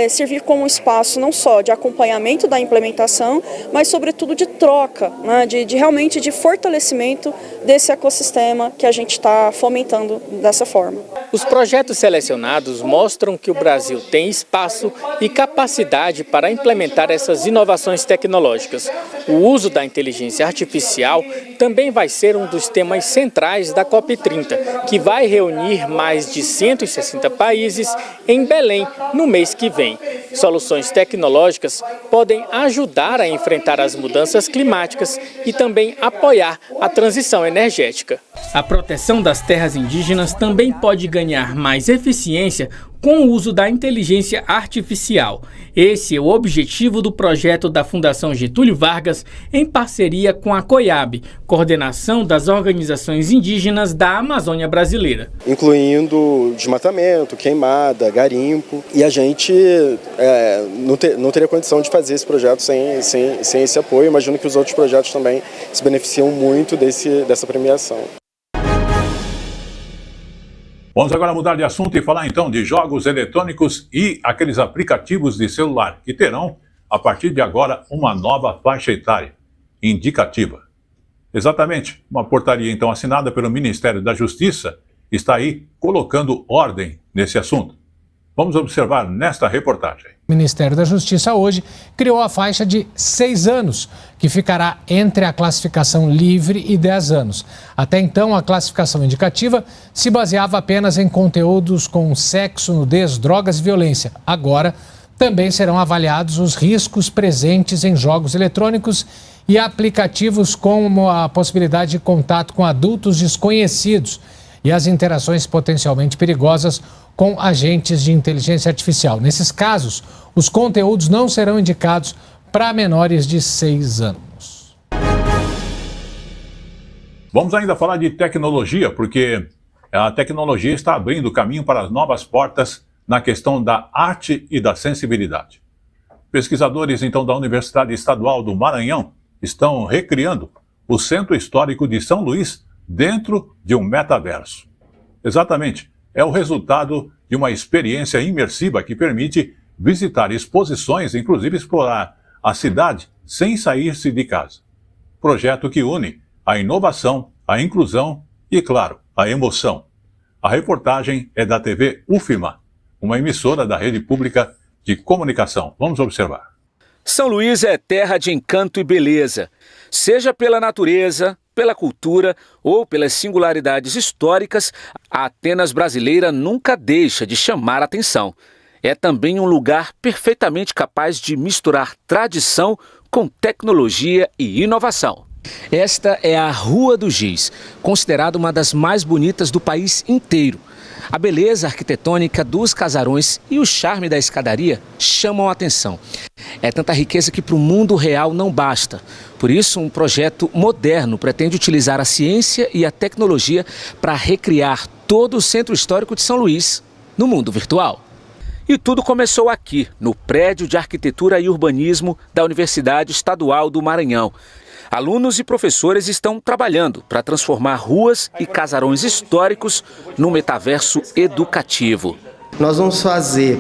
servir como um espaço não só de acompanhamento da implementação, mas sobretudo de troca, né, realmente de fortalecimento desse ecossistema que a gente está fomentando dessa forma. Os projetos selecionados mostram que o Brasil tem espaço e capacidade para implementar essas inovações tecnológicas. O uso da inteligência artificial também vai ser um dos temas centrais da COP30, que vai reunir mais de 160 países em Belém no mês que vem. Soluções tecnológicas podem ajudar a enfrentar as mudanças climáticas e também apoiar a transição energética. A proteção das terras indígenas também pode ganhar mais eficiência com o uso da inteligência artificial. Esse é o objetivo do projeto da Fundação Getúlio Vargas em parceria com a COIAB, Coordenação das Organizações Indígenas da Amazônia Brasileira. Incluindo desmatamento, queimada, garimpo. E a gente não teria condição de fazer esse projeto sem esse apoio. Imagino que os outros projetos também se beneficiam muito dessa premiação. Vamos agora mudar de assunto e falar então de jogos eletrônicos e aqueles aplicativos de celular que terão, a partir de agora, uma nova faixa etária indicativa. Exatamente, uma portaria então assinada pelo Ministério da Justiça está aí colocando ordem nesse assunto. Vamos observar nesta reportagem. O Ministério da Justiça hoje criou a faixa de 6 anos, que ficará entre a classificação livre e 10 anos. Até então, a classificação indicativa se baseava apenas em conteúdos com sexo, nudez, drogas e violência. Agora, também serão avaliados os riscos presentes em jogos eletrônicos e aplicativos, como a possibilidade de contato com adultos desconhecidos e as interações potencialmente perigosas com agentes de inteligência artificial. Nesses casos, os conteúdos não serão indicados para menores de 6 anos. Vamos ainda falar de tecnologia, porque a tecnologia está abrindo caminho para as novas portas na questão da arte e da sensibilidade. Pesquisadores, então, da Universidade Estadual do Maranhão estão recriando o Centro Histórico de São Luís dentro de um metaverso. Exatamente, é o resultado de uma experiência imersiva que permite visitar exposições, inclusive explorar a cidade sem sair-se de casa. Projeto que une a inovação, a inclusão e, claro, a emoção. A reportagem é da TV UFMA, uma emissora da rede pública de comunicação. Vamos observar. São Luís é terra de encanto e beleza, seja pela natureza, pela cultura ou pelas singularidades históricas, a Atenas brasileira nunca deixa de chamar a atenção. É também um lugar perfeitamente capaz de misturar tradição com tecnologia e inovação. Esta é a Rua do Giz, considerada uma das mais bonitas do país inteiro. A beleza arquitetônica dos casarões e o charme da escadaria chamam a atenção. É tanta riqueza que para o mundo real não basta. Por isso, um projeto moderno pretende utilizar a ciência e a tecnologia para recriar todo o Centro Histórico de São Luís no mundo virtual. E tudo começou aqui, no prédio de Arquitetura e Urbanismo da Universidade Estadual do Maranhão. Alunos e professores estão trabalhando para transformar ruas e casarões históricos num metaverso educativo. Nós vamos fazer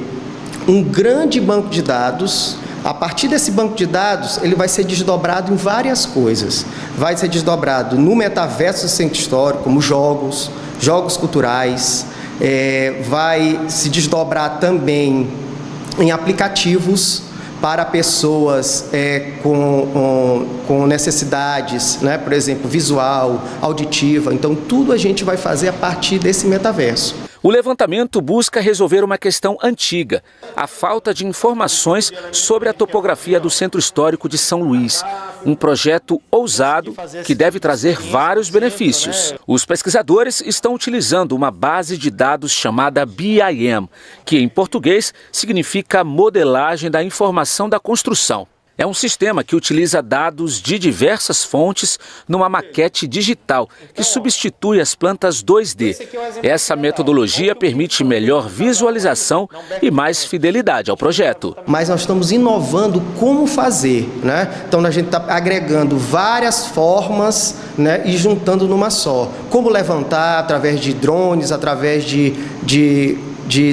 um grande banco de dados. A partir desse banco de dados, ele vai ser desdobrado em várias coisas. Vai ser desdobrado no metaverso do centro histórico, como jogos culturais, vai se desdobrar também em aplicativos para pessoas com necessidades, né? Por exemplo, visual, auditiva. Então, tudo a gente vai fazer a partir desse metaverso. O levantamento busca resolver uma questão antiga, a falta de informações sobre a topografia do Centro Histórico de São Luís. Um projeto ousado que deve trazer vários benefícios. Os pesquisadores estão utilizando uma base de dados chamada BIM, que em português significa modelagem da informação da construção. É um sistema que utiliza dados de diversas fontes numa maquete digital que substitui as plantas 2D. Essa metodologia permite melhor visualização e mais fidelidade ao projeto. Mas nós estamos inovando como fazer, né? Então a gente está agregando várias formas, né, e juntando numa só. Como levantar através de drones, através de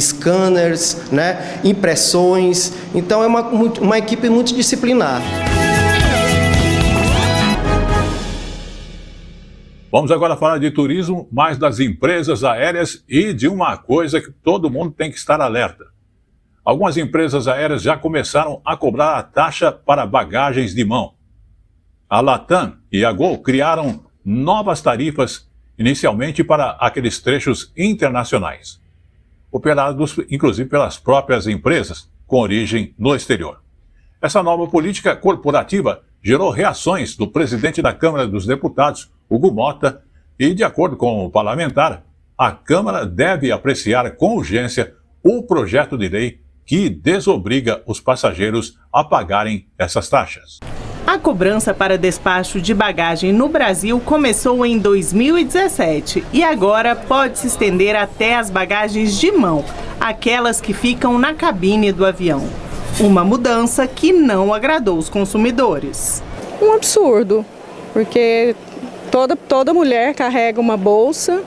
scanners, né, impressões. Então é uma equipe multidisciplinar. Vamos agora falar de turismo, mais das empresas aéreas e de uma coisa que todo mundo tem que estar alerta. Algumas empresas aéreas já começaram a cobrar a taxa para bagagens de mão. A Latam e a Gol criaram novas tarifas, inicialmente para aqueles trechos internacionais, operados inclusive pelas próprias empresas com origem no exterior. Essa nova política corporativa gerou reações do presidente da Câmara dos Deputados, Hugo Mota, e, de acordo com o parlamentar, a Câmara deve apreciar com urgência o projeto de lei que desobriga os passageiros a pagarem essas taxas. A cobrança para despacho de bagagem no Brasil começou em 2017 e agora pode se estender até as bagagens de mão, aquelas que ficam na cabine do avião. Uma mudança que não agradou os consumidores. Um absurdo, porque toda mulher carrega uma bolsa,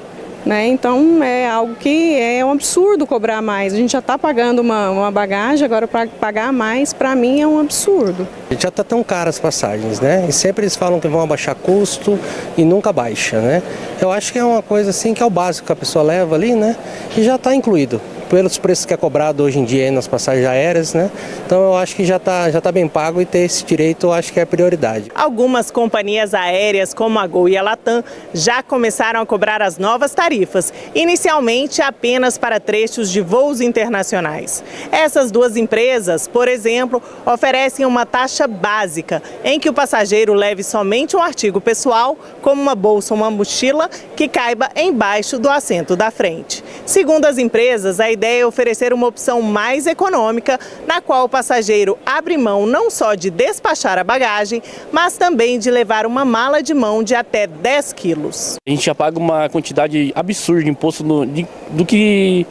né? Então é algo que é um absurdo cobrar mais. A gente já está pagando uma bagagem, agora para pagar mais, para mim é um absurdo. Já está tão caras as passagens, né? E sempre eles falam que vão abaixar custo e nunca baixa, né? Eu acho que é uma coisa assim que é o básico que a pessoa leva ali, né? E já está incluído pelos preços que é cobrado hoje em dia nas passagens aéreas, né? Então eu acho que já tá bem pago e ter esse direito eu acho que é a prioridade. Algumas companhias aéreas, como a Gol e a Latam, já começaram a cobrar as novas tarifas, inicialmente apenas para trechos de voos internacionais. Essas duas empresas, por exemplo, oferecem uma taxa básica, em que o passageiro leve somente um artigo pessoal, como uma bolsa ou uma mochila, que caiba embaixo do assento da frente. Segundo as empresas, a ideia é oferecer uma opção mais econômica, na qual o passageiro abre mão não só de despachar a bagagem, mas também de levar uma mala de mão de até 10 quilos. A gente já paga uma quantidade absurda de imposto do que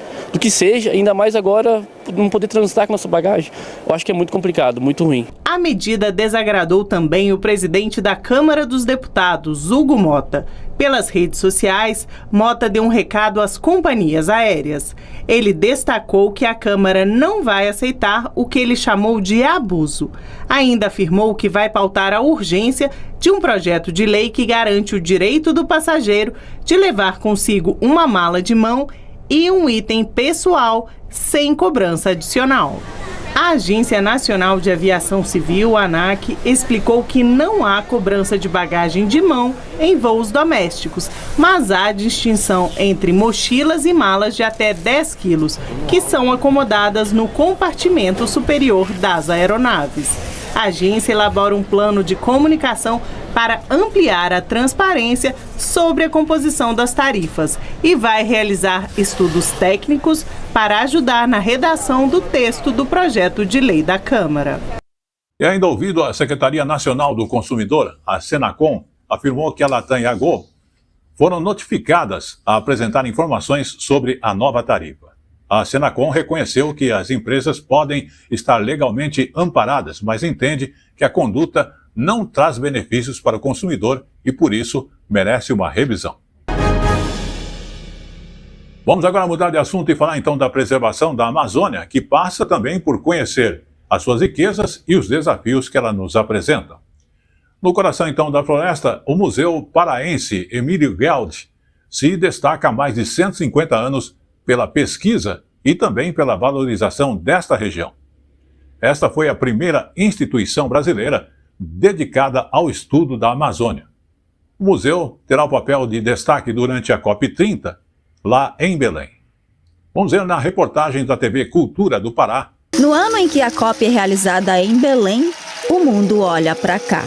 seja, ainda mais agora não poder transitar com a nossa bagagem. Eu acho que é muito complicado, muito ruim. A medida desagradou também o presidente da Câmara dos Deputados, Hugo Mota. Pelas redes sociais, Mota deu um recado às companhias aéreas. Ele destacou que a Câmara não vai aceitar o que ele chamou de abuso. Ainda afirmou que vai pautar a urgência de um projeto de lei que garante o direito do passageiro de levar consigo uma mala de mão e um item pessoal sem cobrança adicional. A Agência Nacional de Aviação Civil, ANAC, explicou que não há cobrança de bagagem de mão em voos domésticos, mas há distinção entre mochilas e malas de até 10 quilos, que são acomodadas no compartimento superior das aeronaves. A agência elabora um plano de comunicação para ampliar a transparência sobre a composição das tarifas e vai realizar estudos técnicos para ajudar na redação do texto do projeto de lei da Câmara. E ainda ouvido, a Secretaria Nacional do Consumidor, a Senacom, afirmou que a Latam e a Gol foram notificadas a apresentar informações sobre a nova tarifa. A Senacom reconheceu que as empresas podem estar legalmente amparadas, mas entende que a conduta não traz benefícios para o consumidor e, por isso, merece uma revisão. Vamos agora mudar de assunto e falar então da preservação da Amazônia, que passa também por conhecer as suas riquezas e os desafios que ela nos apresenta. No coração então da floresta, o Museu Paraense Emílio Guedes se destaca há mais de 150 anos pela pesquisa e também pela valorização desta região. Esta foi a primeira instituição brasileira dedicada ao estudo da Amazônia. O museu terá o papel de destaque durante a COP30, lá em Belém. Vamos ver na reportagem da TV Cultura do Pará. No ano em que a COP é realizada em Belém, o mundo olha para cá.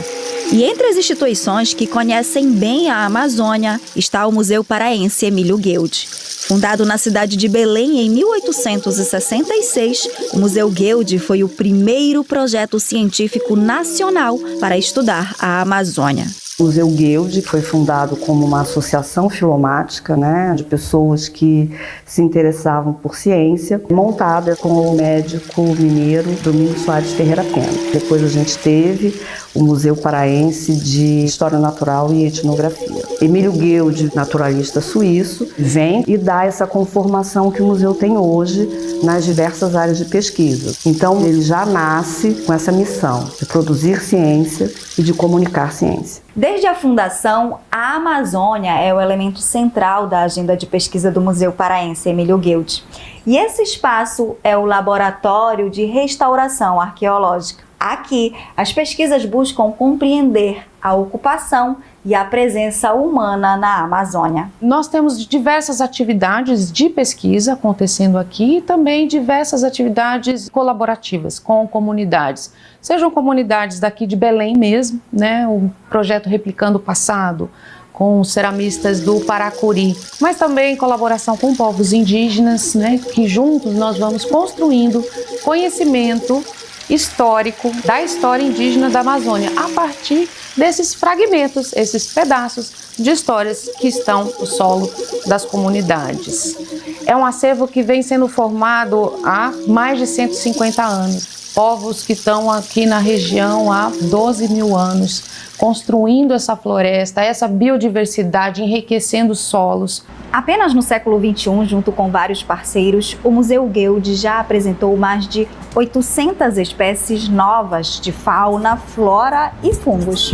E entre as instituições que conhecem bem a Amazônia está o Museu Paraense Emílio Guedes. Fundado na cidade de Belém em 1866, o Museu Guedes foi o primeiro projeto científico nacional para estudar a Amazônia. O Museu Guedes foi fundado como uma associação filomática, de pessoas que se interessavam por ciência, montada com o médico mineiro Domingos Soares Ferreira Pena. Depois a gente teve o Museu Paraense de História Natural e Etnografia. Emílio Guedes, naturalista suíço, vem e dá essa conformação que o museu tem hoje nas diversas áreas de pesquisa. Então ele já nasce com essa missão de produzir ciência e de comunicar ciência. Desde a fundação, a Amazônia é o elemento central da agenda de pesquisa do Museu Paraense Emílio Guedes. E esse espaço é o Laboratório de Restauração Arqueológica. Aqui, as pesquisas buscam compreender a ocupação e a presença humana na Amazônia. Nós temos diversas atividades de pesquisa acontecendo aqui e também diversas atividades colaborativas com comunidades. Sejam comunidades daqui de Belém mesmo, o projeto Replicando o Passado, com os ceramistas do Paracuri, mas também em colaboração com povos indígenas, que juntos nós vamos construindo conhecimento histórico da história indígena da Amazônia, a partir desses fragmentos, esses pedaços de histórias que estão no solo das comunidades. É um acervo que vem sendo formado há mais de 150 anos. povos que estão aqui na região há 12 mil anos, construindo essa floresta, essa biodiversidade, enriquecendo os solos. Apenas no século XXI, junto com vários parceiros, o Museu Guild já apresentou mais de 800 espécies novas de fauna, flora e fungos.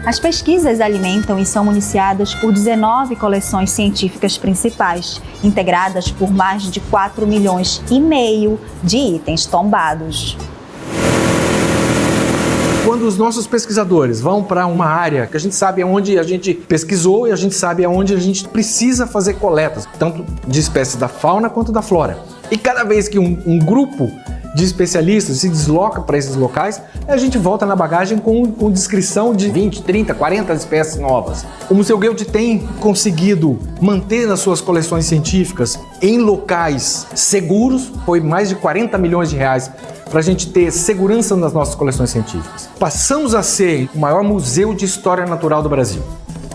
As pesquisas alimentam e são municiadas por 19 coleções científicas principais, integradas por mais de 4,5 milhões de itens tombados. Quando os nossos pesquisadores vão para uma área que a gente sabe onde a gente pesquisou e a gente sabe onde a gente precisa fazer coletas, tanto de espécies da fauna quanto da flora. E cada vez que um grupo de especialistas se desloca para esses locais, a gente volta na bagagem com descrição de 20, 30, 40 espécies novas. O Museu Guild tem conseguido manter as suas coleções científicas em locais seguros, foi mais de 40 milhões de reais para a gente ter segurança nas nossas coleções científicas. Passamos a ser o maior museu de história natural do Brasil.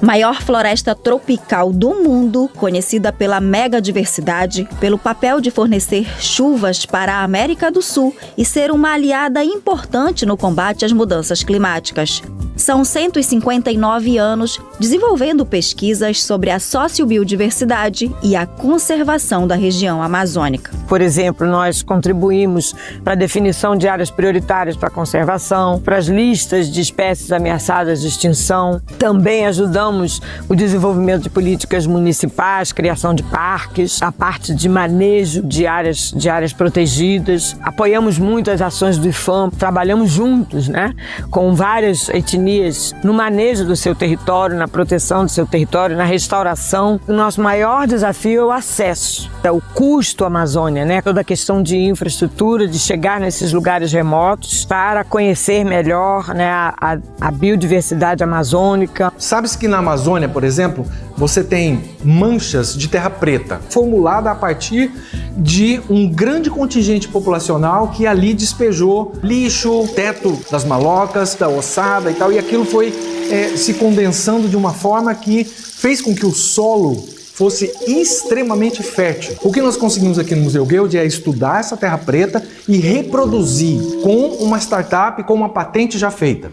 Maior floresta tropical do mundo, conhecida pela megadiversidade, pelo papel de fornecer chuvas para a América do Sul e ser uma aliada importante no combate às mudanças climáticas. São 159 anos desenvolvendo pesquisas sobre a sociobiodiversidade e a conservação da região amazônica. Por exemplo, nós contribuímos para a definição de áreas prioritárias para a conservação, para as listas de espécies ameaçadas de extinção. Também ajudamos o desenvolvimento de políticas municipais, criação de parques, a parte de manejo de áreas protegidas. Apoiamos muito as ações do IFAM, trabalhamos juntos, com várias etnias no manejo do seu território, na proteção do seu território, na restauração. O nosso maior desafio é o acesso, é o custo Amazônia, toda a questão de infraestrutura, de chegar nesses lugares remotos para conhecer melhor a biodiversidade amazônica. Sabe-se que na Amazônia, por exemplo, você tem manchas de terra preta, formulada a partir de um grande contingente populacional que ali despejou lixo, teto das malocas, da ossada e tal, e aquilo foi se condensando de uma forma que fez com que o solo fosse extremamente fértil. O que nós conseguimos aqui no Museu Guild é estudar essa terra preta e reproduzir com uma startup, com uma patente já feita.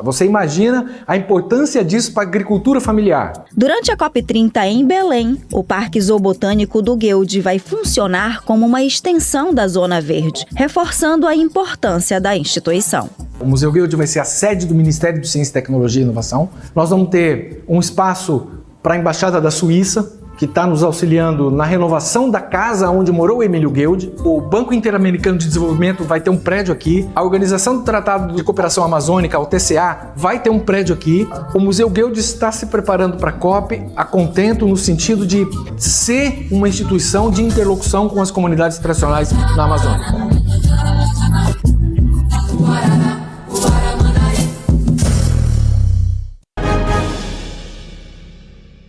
Você imagina a importância disso para a agricultura familiar. Durante a COP30 em Belém, o Parque Zoobotânico do Guild vai funcionar como uma extensão da Zona Verde, reforçando a importância da instituição. O Museu Guild vai ser a sede do Ministério de Ciência, Tecnologia e Inovação. Nós vamos ter um espaço para a Embaixada da Suíça, que está nos auxiliando na renovação da casa onde morou o Emílio Guild. O Banco Interamericano de Desenvolvimento vai ter um prédio aqui. A Organização do Tratado de Cooperação Amazônica, o TCA, vai ter um prédio aqui. O Museu Guild está se preparando para a COP a contento no sentido de ser uma instituição de interlocução com as comunidades tradicionais na Amazônia.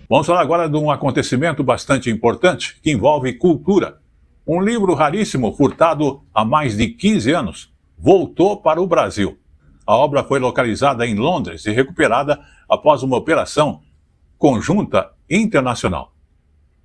Vamos falar agora de um acontecimento bastante importante que envolve cultura. Um livro raríssimo, furtado há mais de 15 anos, voltou para o Brasil. A obra foi localizada em Londres e recuperada após uma operação conjunta internacional.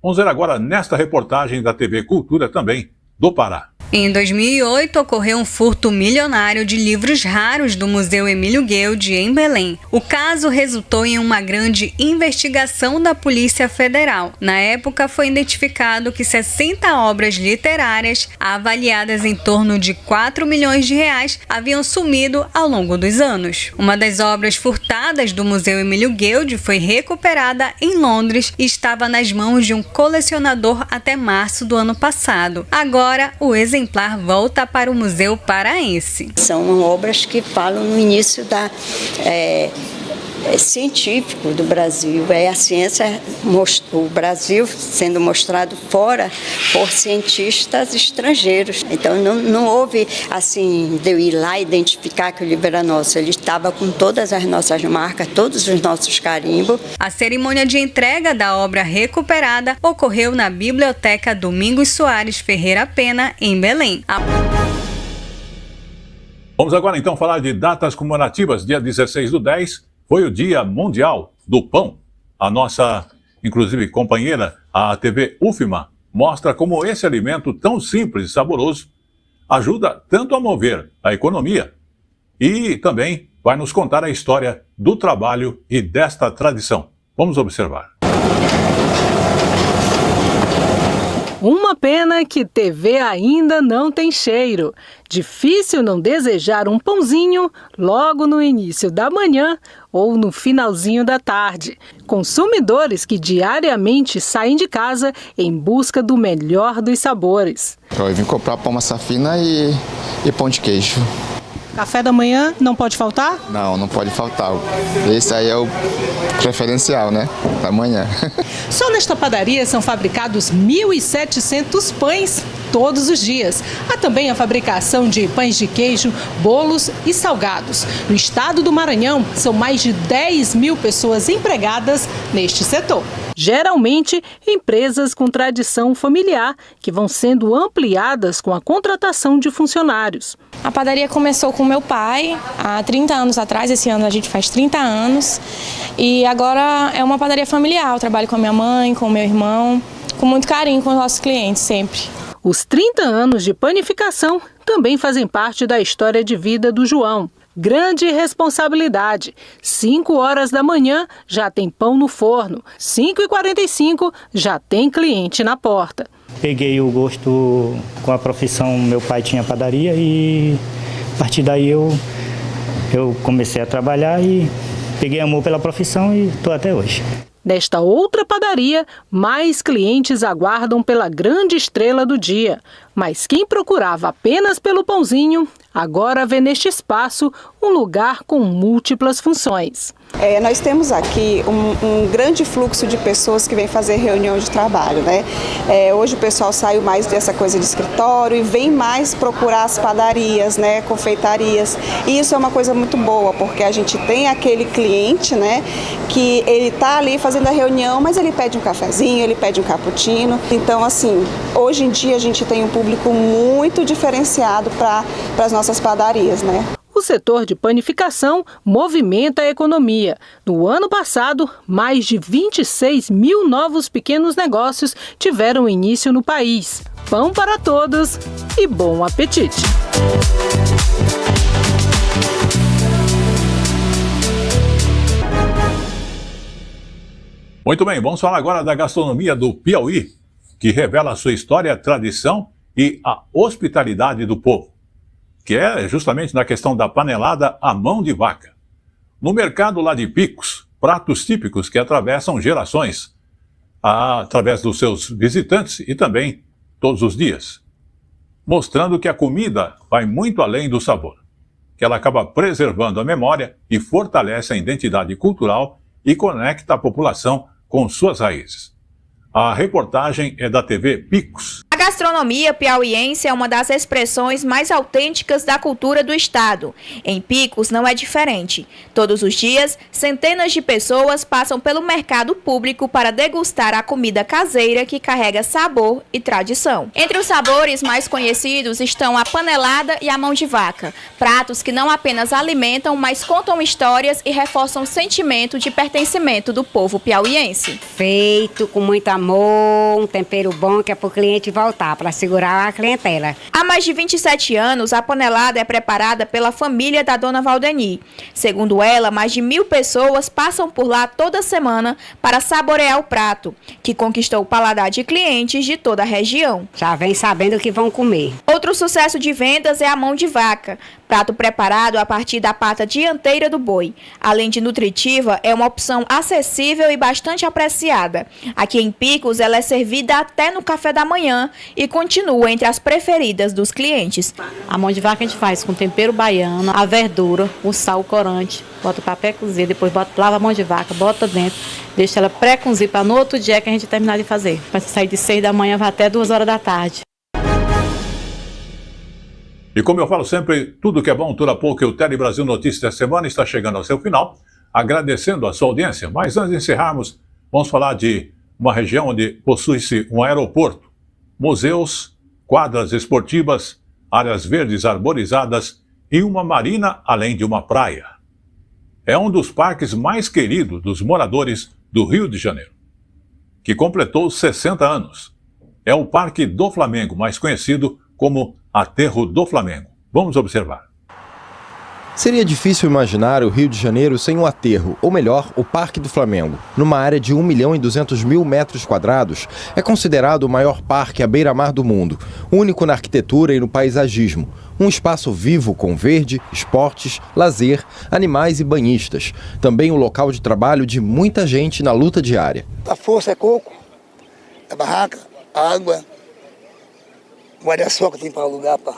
Vamos ver agora nesta reportagem da TV Cultura também, do Pará. Em 2008, ocorreu um furto milionário de livros raros do Museu Emílio Guild, em Belém. O caso resultou em uma grande investigação da Polícia Federal. Na época, foi identificado que 60 obras literárias, avaliadas em torno de 4 milhões de reais, haviam sumido ao longo dos anos. Uma das obras furtadas do Museu Emílio Guild foi recuperada em Londres e estava nas mãos de um colecionador até março do ano passado. Agora, o exemplar volta para o Museu Paraense. São obras que falam no início da científico do Brasil. É a ciência, o Brasil sendo mostrado fora por cientistas estrangeiros. Então não houve assim de eu ir lá identificar que o livro era nosso. Ele estava com todas as nossas marcas, todos os nossos carimbos. A cerimônia de entrega da obra recuperada ocorreu na Biblioteca Domingos Soares Ferreira Pena, em Belém. Vamos agora então falar de datas comemorativas. Dia 16/10 foi o Dia Mundial do Pão. A nossa, inclusive, companheira, a TV UFMA, mostra como esse alimento tão simples e saboroso ajuda tanto a mover a economia e também vai nos contar a história do trabalho e desta tradição. Vamos observar. Uma pena que TV ainda não tem cheiro. Difícil não desejar um pãozinho logo no início da manhã ou no finalzinho da tarde. Consumidores que diariamente saem de casa em busca do melhor dos sabores. Eu vim comprar pão massa fina e pão de queijo. Café da manhã não pode faltar? Não pode faltar. Esse aí é o preferencial, né? Da manhã. Só nesta padaria são fabricados 1.700 pães todos os dias. Há também a fabricação de pães de queijo, bolos e salgados. No estado do Maranhão, são mais de 10 mil pessoas empregadas neste setor. Geralmente, empresas com tradição familiar, que vão sendo ampliadas com a contratação de funcionários. A padaria começou com meu pai há 30 anos atrás, esse ano a gente faz 30 anos. E agora é uma padaria familiar, eu trabalho com a minha mãe, com o meu irmão, com muito carinho com os nossos clientes sempre. Os 30 anos de panificação também fazem parte da história de vida do João. Grande responsabilidade. 5 horas da manhã já tem pão no forno. 5h45 já tem cliente na porta. Peguei o gosto com a profissão, meu pai tinha padaria e a partir daí eu comecei a trabalhar e peguei amor pela profissão e estou até hoje. Nesta outra padaria, mais clientes aguardam pela grande estrela do dia. Mas quem procurava apenas pelo pãozinho, agora vê neste espaço um lugar com múltiplas funções. Nós temos aqui um grande fluxo de pessoas que vêm fazer reunião de trabalho, né? Hoje o pessoal saiu mais dessa coisa de escritório e vem mais procurar as padarias, né, confeitarias. E isso é uma coisa muito boa, porque a gente tem aquele cliente, né, que ele está ali fazendo a reunião, mas ele pede um cafezinho, ele pede um cappuccino. Então, assim, hoje em dia a gente tem um público muito diferenciado para as nossas padarias, né? O setor de panificação movimenta a economia. No ano passado, mais de 26 mil novos pequenos negócios tiveram início no país. Pão para todos e bom apetite! Muito bem, vamos falar agora da gastronomia do Piauí, que revela a sua história, tradição e a hospitalidade do povo, que é justamente na questão da panelada à mão de vaca. No mercado lá de Picos, pratos típicos que atravessam gerações, através dos seus visitantes e também todos os dias, mostrando que a comida vai muito além do sabor, que ela acaba preservando a memória e fortalece a identidade cultural e conecta a população com suas raízes. A reportagem é da TV Picos. A gastronomia piauiense é uma das expressões mais autênticas da cultura do estado. Em Picos não é diferente. Todos os dias, centenas de pessoas passam pelo mercado público para degustar a comida caseira que carrega sabor e tradição. Entre os sabores mais conhecidos estão a panelada e a mão de vaca, pratos que não apenas alimentam, mas contam histórias e reforçam o sentimento de pertencimento do povo piauiense. Feito com muito amor, um tempero bom que é para o cliente voltar, para segurar a clientela. Há mais de 27 anos, a panelada é preparada pela família da dona Valdeni. Segundo ela, mais de 1.000 pessoas passam por lá toda semana para saborear o prato, que conquistou o paladar de clientes de toda a região. Já vem sabendo o que vão comer. Outro sucesso de vendas é a mão de vaca, prato preparado a partir da pata dianteira do boi. Além de nutritiva, é uma opção acessível e bastante apreciada. Aqui em Picos, ela é servida até no café da manhã e continua entre as preferidas dos clientes. A mão de vaca a gente faz com tempero baiano, a verdura, o sal, o corante, bota o papel cozer, depois lava a mão de vaca, bota dentro, deixa ela pré-cozir para no outro dia que a gente terminar de fazer. Vai sair de 6 da manhã, vai até 2 horas da tarde. E como eu falo sempre, tudo que é bom dura pouco, e o Tele Brasil Notícias da semana está chegando ao seu final, agradecendo a sua audiência. Mas antes de encerrarmos, vamos falar de uma região onde possui-se um aeroporto, museus, quadras esportivas, áreas verdes arborizadas e uma marina, além de uma praia. É um dos parques mais queridos dos moradores do Rio de Janeiro, que completou 60 anos. É o Parque do Flamengo, mais conhecido como aterro do Flamengo. Vamos observar. Seria difícil imaginar o Rio de Janeiro sem um aterro, ou melhor, o Parque do Flamengo. Numa área de 1.200.000 metros quadrados, é considerado o maior parque à beira-mar do mundo, único na arquitetura e no paisagismo. Um espaço vivo com verde, esportes, lazer, animais e banhistas. Também um local de trabalho de muita gente na luta diária. A força é coco, a barraca, a água, o guarda-sol que tem para alugar para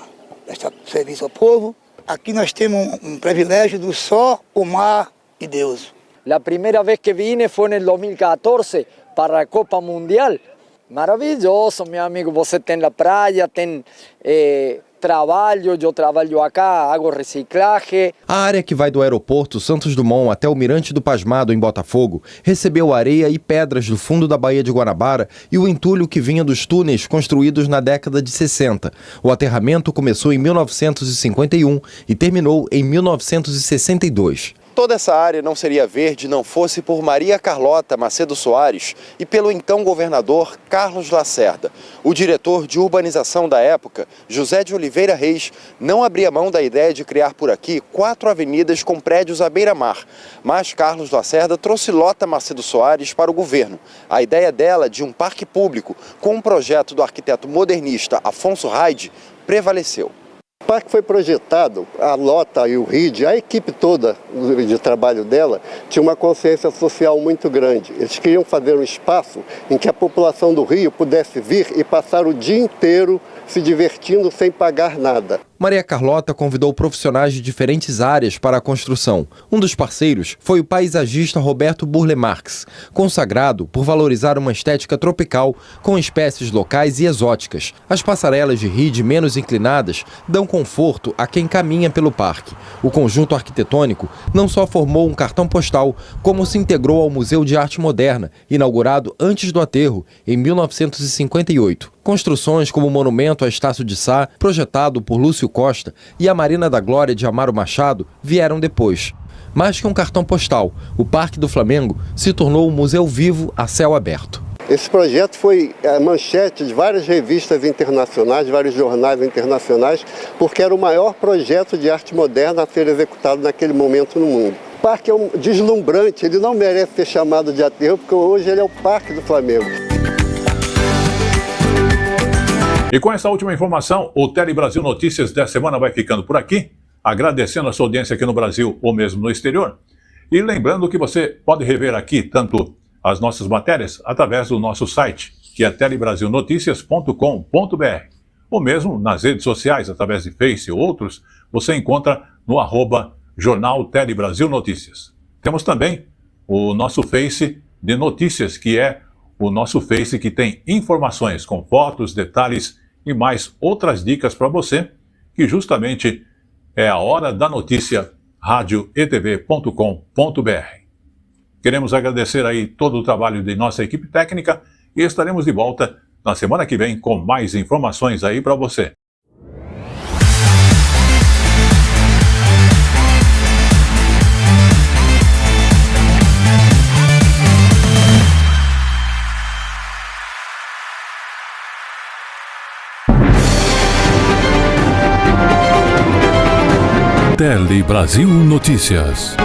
prestar serviço ao povo. Aqui nós temos um privilégio do sol, o mar e Deus. A primeira vez que vine foi em 2014 para a Copa Mundial. Maravilhoso, meu amigo. Você tem a praia, tem trabalho, eu trabalho acá, hago reciclagem. A área que vai do aeroporto Santos Dumont até o Mirante do Pasmado, em Botafogo, recebeu areia e pedras do fundo da Baía de Guanabara e o entulho que vinha dos túneis construídos na década de 60. O aterramento começou em 1951 e terminou em 1962. Toda essa área não seria verde não fosse por Maria Carlota Macedo Soares e pelo então governador Carlos Lacerda. O diretor de urbanização da época, José de Oliveira Reis, não abria mão da ideia de criar por aqui 4 avenidas com prédios à beira-mar. Mas Carlos Lacerda trouxe Lota Macedo Soares para o governo. A ideia dela de um parque público com um projeto do arquiteto modernista Afonso Raide prevaleceu. O parque foi projetado, a Lota e o RID, a equipe toda de trabalho dela, tinha uma consciência social muito grande. Eles queriam fazer um espaço em que a população do Rio pudesse vir e passar o dia inteiro se divertindo sem pagar nada. Maria Carlota convidou profissionais de diferentes áreas para a construção. Um dos parceiros foi o paisagista Roberto Burle Marx, consagrado por valorizar uma estética tropical com espécies locais e exóticas. As passarelas de ride menos inclinadas dão conforto a quem caminha pelo parque. O conjunto arquitetônico não só formou um cartão postal, como se integrou ao Museu de Arte Moderna, inaugurado antes do aterro, em 1958. Construções como o Monumento a Estácio de Sá, projetado por Lúcio Costa, e a Marina da Glória de Amaro Machado vieram depois. Mais que um cartão postal, o Parque do Flamengo se tornou um museu vivo a céu aberto. Esse projeto foi a manchete de várias revistas internacionais, vários jornais internacionais, porque era o maior projeto de arte moderna a ser executado naquele momento no mundo. O parque é deslumbrante, ele não merece ser chamado de aterro, porque hoje ele é o Parque do Flamengo. E com essa última informação, o Tele Brasil Notícias dessa semana vai ficando por aqui, agradecendo a sua audiência aqui no Brasil ou mesmo no exterior. E lembrando que você pode rever aqui tanto as nossas matérias através do nosso site, que é telebrasilnoticias.com.br, ou mesmo nas redes sociais, através de Face ou outros, você encontra no @Jornal Tele Brasil Notícias. Temos também o nosso Face de notícias, que é o nosso Face que tem informações com fotos, detalhes e mais outras dicas para você, que justamente é a Hora da Notícia, radioetv.com.br. Queremos agradecer aí todo o trabalho de nossa equipe técnica e estaremos de volta na semana que vem com mais informações aí para você. Tele Brasil Notícias.